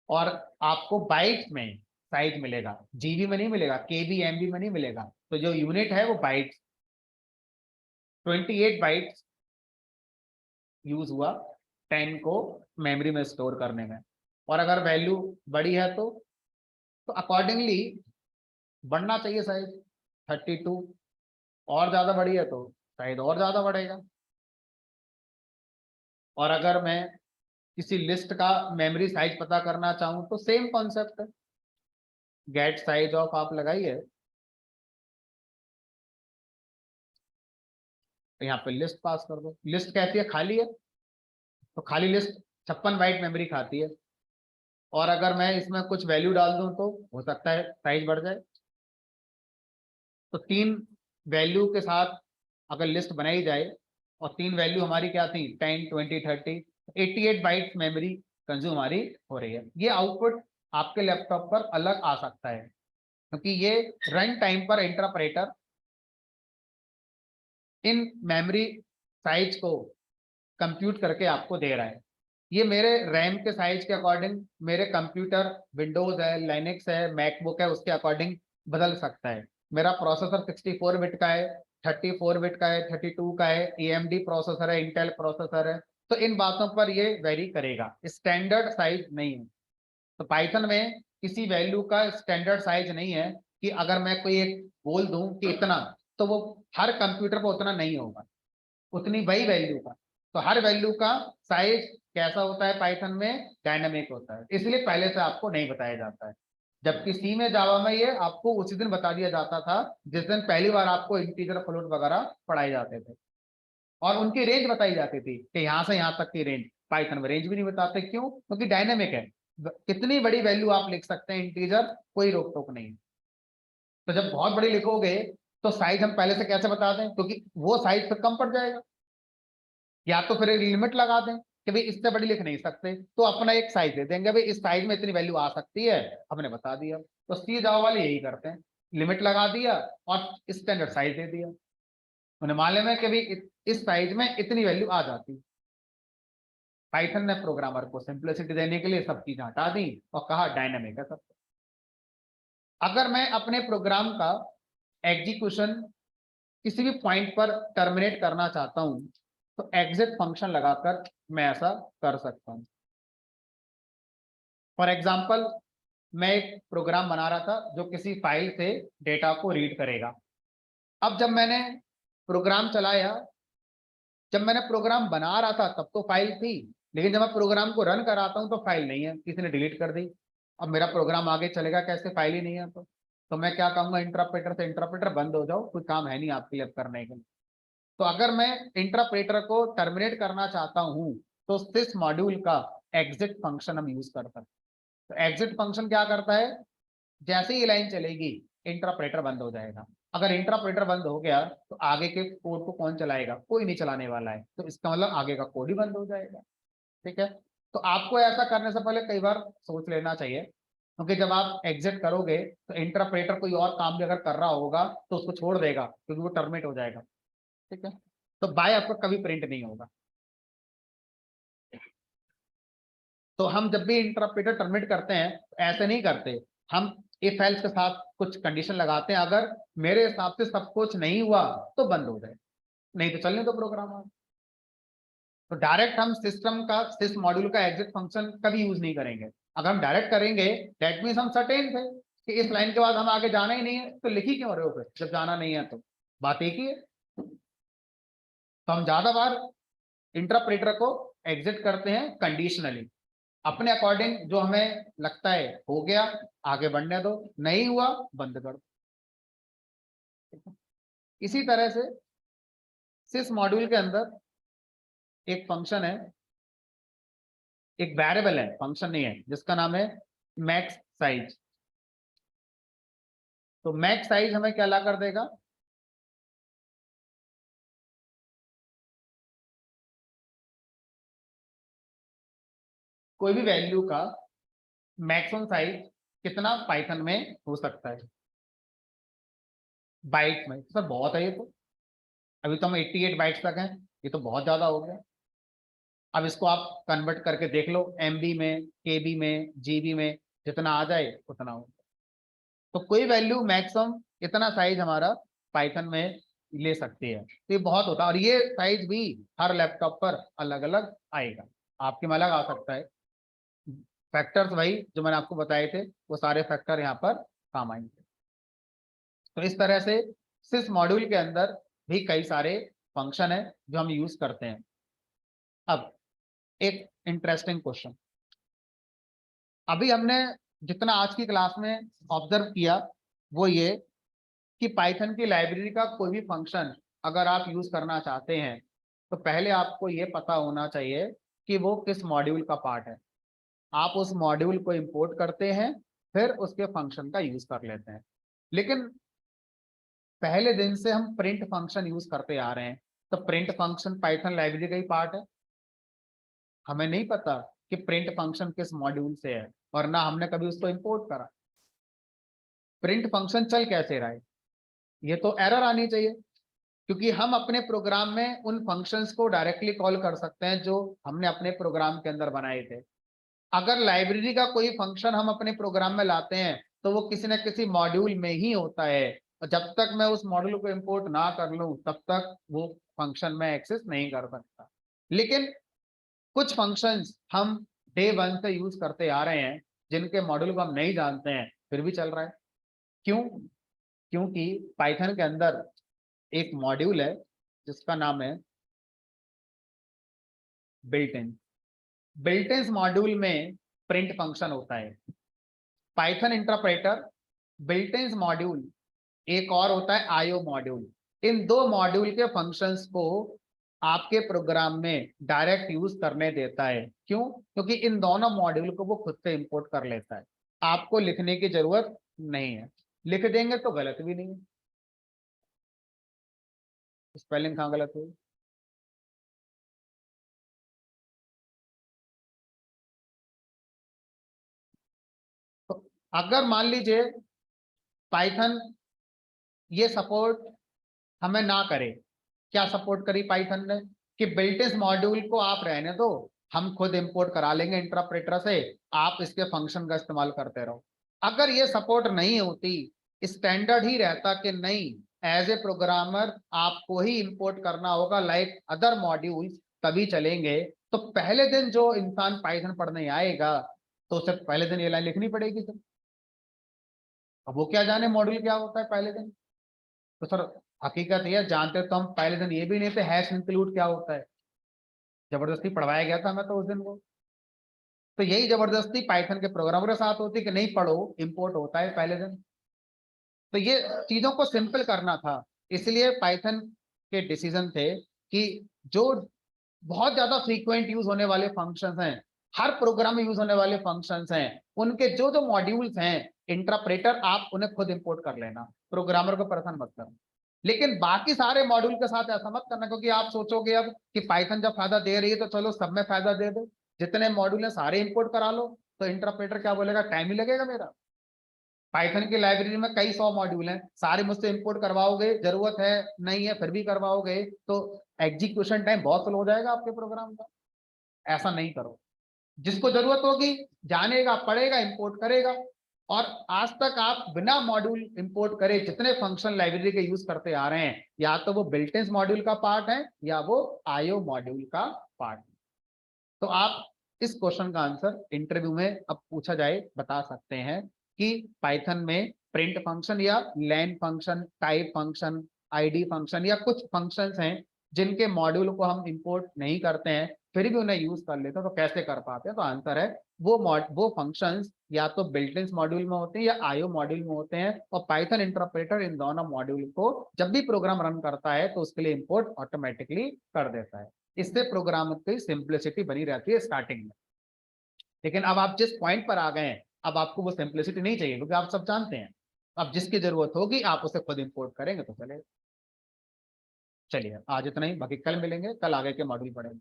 Speaker 1: और आपको बाइट्स में साइज मिलेगा, जीबी में नहीं मिलेगा, केबी एमबी में नहीं मिलेगा। तो जो यूनिट है वो बाइट्स, 28 बाइट्स यूज हुआ 10 को मेमोरी में स्टोर करने में। और अगर वैल्यू बड़ी है तो अकॉर्डिंगली बढ़ना चाहिए साइज 32 और ज्यादा बड़ी है तो साइज और ज्यादा बढ़ेगा। और अगर मैं किसी लिस्ट का मेमोरी साइज पता करना चाहूँ तो सेम कॉन्सेप्ट है, गेट साइज ऑफ आप लगाइए, तो यहाँ पे लिस्ट पास कर दो। लिस्ट कहती है खाली है, तो खाली लिस्ट 56 बाइट मेमोरी खाती है। और अगर मैं इसमें कुछ वैल्यू डाल दूं तो हो सकता है साइज बढ़ जाए। तो 3 वैल्यू के साथ अगर लिस्ट बनाई जाए, और 3 वैल्यू हमारी क्या थी, 10 20 30, 88 बाइट्स मेमोरी कंज्यूम हमारी हो रही है। ये आउटपुट आपके लैपटॉप पर अलग आ सकता है, क्योंकि ये रन टाइम पर इंटरप्रेटर इन मेमोरी साइज को कंप्यूट करके आपको दे रहा है। ये मेरे रैम के साइज के अकॉर्डिंग, मेरे कंप्यूटर विंडोज है, लाइनेक्स है, मैकबुक है, उसके अकॉर्डिंग बदल सकता है। मेरा प्रोसेसर 64 बिट का है, 34 बिट का है, 32 का है, AMD प्रोसेसर है, इंटेल प्रोसेसर है, तो इन बातों पर ये वेरी करेगा, स्टैंडर्ड साइज नहीं है। तो पाइथन में किसी वैल्यू का स्टैंडर्ड साइज नहीं है कि अगर मैं कोई एक बोल दूं कि इतना, तो वो हर कंप्यूटर पर उतना नहीं होगा, उतनी वही वैल्यू का। तो हर वैल्यू का साइज कैसा होता है पाइथन में, डायनामिक होता है, इसलिए पहले से आपको नहीं बताया जाता है। जबकि सी में, जावा में ये आपको उसी दिन बता दिया जाता था जिस दिन पहली बार आपको इंटीजर फ्लोट वगैरह पढ़ाए जाते थे, और उनकी रेंज बताई जाती थी कि यहाँ से यहाँ तक की रेंज। पाइथन में रेंज भी नहीं बताते, क्यों? क्योंकि डायनेमिक है, कितनी बड़ी वैल्यू आप लिख सकते हैं इंटीजर, कोई रोक टोक नहीं। तो जब बहुत बड़ी लिखोगे तो साइज हम पहले से कैसे बता दें, क्योंकि वो साइज फिर कम पड़ जाएगा। या तो फिर एक लिमिट लगा दें कि भाई इससे बड़ी लिख नहीं सकते, तो अपना एक साइज दे देंगे, भाई इस साइज में इतनी वैल्यू आ सकती है, हमने बता दिया। तो सी जावा वाले यही करते हैं, लिमिट लगा दिया और स्टैंडर्ड साइज दे दिया। उन्हें मालूम है कि भाई इस साइज में इतनी वैल्यू आ जाती। पाइथन ने प्रोग्रामर को सिंप्लिसिटी देने के लिए सब चीजें हटा दी और कहा डायनामिक है सब। अगर मैं अपने प्रोग्राम का एग्जीक्यूशन किसी भी पॉइंट पर टर्मिनेट करना चाहता हूं, तो एग्जिट फंक्शन लगाकर मैं ऐसा कर सकता हूं। फॉर एग्जाम्पल, मैं एक प्रोग्राम बना रहा था जो किसी फाइल से डेटा को रीड करेगा। अब जब मैंने प्रोग्राम चलाया, जब मैंने प्रोग्राम बना रहा था तब तो फाइल थी, लेकिन जब मैं प्रोग्राम को रन कराता हूं तो फाइल नहीं है, किसी ने डिलीट कर दी। अब मेरा प्रोग्राम आगे चलेगा कैसे, फाइल ही नहीं है। तो मैं क्या कहूंगा, इंटरप्रेटर से, इंटरप्रेटर बंद हो जाओ, कोई काम है नहीं आपके लिए अब करने के लिए। तो अगर मैं इंटरप्रेटर को टर्मिनेट करना चाहता हूं, तो सिस मॉड्यूल का एग्जिट फंक्शन हम यूज कर सकते हैं। तो एग्जिट फंक्शन क्या करता है, जैसे ही लाइन चलेगी इंटरप्रेटर बंद हो जाएगा। अगर इंटरप्रेटर बंद हो गया तो आगे के कोड को कौन चलाएगा, कोई नहीं चलाने वाला है, तो इसका मतलब आगे का कोड ही बंद हो जाएगा। ठीक है। तो आपको ऐसा करने से पहले कई बार सोच लेना चाहिए, क्योंकि जब आप एग्जिट करोगे तो इंटरप्रेटर कोई और काम भी अगर कर रहा होगा तो उसको छोड़ देगा, क्योंकि वो टर्मिनेट हो जाएगा। ठीक है। तो बाय आपका कभी प्रिंट नहीं होगा। तो हम जब भी इंटरप्रेटर टर्मिनेट करते हैं तो ऐसे नहीं करते, हम इफ एल्स के साथ कुछ कंडीशन लगाते हैं, अगर मेरे हिसाब से सब कुछ नहीं हुआ तो बंद हो जाए, नहीं तो चलने दो प्रोग्राम। तो डायरेक्ट हम सिस्टम का, सिस मॉड्यूल का एग्जिट फंक्शन कभी यूज नहीं करेंगे। अगर हम डायरेक्ट करेंगे दैट मीन्स हम सर्टेन थे कि इस लाइन के बाद हम आगे जाना ही नहीं है, तो लिखी क्यों रहे हो फिर जब जाना नहीं है, तो बात एक ही है। तो हम ज्यादा बार इंटरप्रेटर को एग्जिट करते हैं कंडीशनली, अपने अकॉर्डिंग, जो हमें लगता है हो गया आगे बढ़ने दो, नहीं हुआ बंद कर दो। इसी तरह से सिस मॉड्यूल के अंदर एक फंक्शन है, एक वेरिएबल है, फंक्शन नहीं है, जिसका नाम है मैक्स साइज। तो मैक्स साइज हमें क्या ला कर देगा, कोई भी वैल्यू का मैक्सिमम साइज कितना पाइथन में हो सकता है बाइट में। तो सर बहुत है ये तो, अभी तो हम 88 बाइट्स तक हैं, ये तो बहुत ज्यादा हो गया। अब इसको आप कन्वर्ट करके देख लो, MB में, KB में, GB में, जितना आ जाए उतना हो। तो कोई वैल्यू मैक्सिमम इतना साइज हमारा पाइथन में ले सकती है, तो ये बहुत होता है। और ये साइज भी हर लैपटॉप पर अलग अलग आएगा, आपके में अलग आ सकता है। फैक्टर्स वही जो मैंने आपको बताए थे, वो सारे फैक्टर यहाँ पर काम आएंगे। तो इस तरह से सिस मॉड्यूल के अंदर भी कई सारे फंक्शन है जो हम यूज करते हैं। अब एक इंटरेस्टिंग क्वेश्चन, अभी हमने जितना आज की क्लास में ऑब्जर्व किया वो ये कि पाइथन की लाइब्रेरी का कोई भी फंक्शन अगर आप यूज करना चाहते हैं तो पहले आपको ये पता होना चाहिए कि वो किस मॉड्यूल का पार्ट है। आप उस मॉड्यूल को इंपोर्ट करते हैं, फिर उसके फंक्शन का यूज कर लेते हैं। लेकिन पहले दिन से हम प्रिंट फंक्शन यूज करते आ रहे हैं, तो प्रिंट फंक्शन पाइथन लाइब्रेरी का ही पार्ट है। हमें नहीं पता कि प्रिंट फंक्शन किस मॉड्यूल से है और ना हमने कभी उसको इंपोर्ट करा। प्रिंट फंक्शन चल कैसे रहा है, ये तो एरर आनी चाहिए, क्योंकि हम अपने प्रोग्राम में उन फंक्शंस को डायरेक्टली कॉल कर सकते हैं जो हमने अपने प्रोग्राम के अंदर बनाए थे। अगर लाइब्रेरी का कोई फंक्शन हम अपने प्रोग्राम में लाते हैं तो वो किसी न किसी मॉड्यूल में ही होता है, और जब तक मैं उस मॉड्यूल को इंपोर्ट ना कर लूं तब तक वो फंक्शन में एक्सेस नहीं कर सकता। लेकिन कुछ फंक्शंस हम डे वन से यूज करते आ रहे हैं जिनके मॉड्यूल को हम नहीं जानते हैं, फिर भी चल रहा है। क्यों? क्योंकि पाइथन के अंदर एक मॉड्यूल है जिसका नाम है built in. Built in module में प्रिंट फंक्शन होता है। Python interpreter, built in module, एक और होता है आईओ मॉड्यूल। इन दो मॉड्यूल के फंक्शंस को आपके प्रोग्राम में डायरेक्ट यूज करने देता है। क्यों? क्योंकि इन दोनों मॉड्यूल को वो खुद से इंपोर्ट कर लेता है, आपको लिखने की जरूरत नहीं है। लिख देंगे तो गलत भी नहीं है। स्पेलिंग कहाँ गलत हुई? तो अगर मान लीजिए पाइथन ये सपोर्ट हमें ना करे, क्या सपोर्ट करी पाइथन ने कि बिल्ट इन मॉड्यूल को आप रहने दो, हम खुद इंपोर्ट करा लेंगे इंटरप्रेटर से, आप इसके फंक्शन का इस्तेमाल करते रहो। अगर ये सपोर्ट नहीं होती, स्टैंडर्ड ही रहता कि नहीं एज ए प्रोग्रामर आपको ही इंपोर्ट करना होगा लाइक अदर मॉड्यूल्स, तभी चलेंगे, तो पहले दिन जो इंसान पाइथन पढ़ने आएगा तो उसे पहले दिन ये लाइन लिखनी पड़ेगी सर। अब वो क्या जाने मॉड्यूल क्या होता है पहले दिन। तो सर हकीकत ये जानते तो हम पहले दिन ये भी नहीं थे हैश इंक्लूड क्या होता है, जबरदस्ती पढ़वाया गया था मैं तो उस दिन वो। तो यही जबरदस्ती पाइथन के प्रोग्रामर के साथ होती कि नहीं पढ़ो, इंपोर्ट होता है पहले दिन। तो ये चीजों को सिंपल करना था, इसलिए पाइथन के डिसीजन थे कि जो बहुत ज्यादा फ्रीक्वेंट यूज होने वाले फंक्शंस हैं, हर प्रोग्राम में यूज होने वाले फंक्शंस हैं, उनके जो जो मॉड्यूल्स हैं इंटरप्रेटर आप उन्हें खुद इंपोर्ट कर लेना, प्रोग्रामर को परेशान मत करना। लेकिन बाकी सारे मॉड्यूल के साथ ऐसा मत करना, क्योंकि आप सोचोगे अब कि पाइथन जब फायदा दे रही है तो चलो सब में फायदा दे दो, जितने मॉड्यूल है सारे इंपोर्ट करा लो। तो इंटरप्रेटर क्या बोलेगा, टाइम ही लगेगा मेरा। पाइथन की लाइब्रेरी में कई 100 मॉड्यूल हैं, सारे मुझसे इंपोर्ट करवाओगे, जरूरत है नहीं है फिर भी करवाओगे, तो एग्जीक्यूशन टाइम बहुत स्लो हो जाएगा आपके प्रोग्राम का। ऐसा नहीं करो, जिसको जरूरत होगी जानेगा, पढ़ेगा, इंपोर्ट करेगा। और आज तक आप बिना मॉड्यूल इंपोर्ट करे जितने फंक्शन लाइब्रेरी के यूज करते आ रहे हैं, या तो वो बिल्ट इन मॉड्यूल का पार्ट है या वो आईओ मॉड्यूल का पार्ट है। तो आप इस क्वेश्चन का आंसर इंटरव्यू में अब पूछा जाए बता सकते हैं कि पाइथन में प्रिंट फंक्शन या len function, type function, ID function या कुछ फंक्शंस हैं जिनके मॉड्यूल को हम इंपोर्ट नहीं करते हैं फिर भी उन्हें यूज कर लेते हैं, तो कैसे कर पाते हैं? तो आंसर है वो फंक्शंस या तो बिल्ट इन मॉड्यूल में होते हैं या आईओ मॉड्यूल में होते हैं, और पाइथन इंटरप्रेटर इन दोनों मॉड्यूल को जब भी प्रोग्राम रन करता है तो उसके लिए इंपोर्ट ऑटोमेटिकली कर देता है। इससे प्रोग्राम की सिंप्लिसिटी बनी रहती है स्टार्टिंग में। लेकिन अब आप जिस पॉइंट पर आ गए हैं, अब आपको वो सिंप्लिसिटी नहीं चाहिए, क्योंकि आप सब जानते हैं। अब जिसकी जरूरत होगी आप उसे खुद इंपोर्ट करेंगे तो चलेगा। चलिए आज इतना ही, बाकी कल मिलेंगे, कल आगे के मॉड्यूल पढ़ेंगे।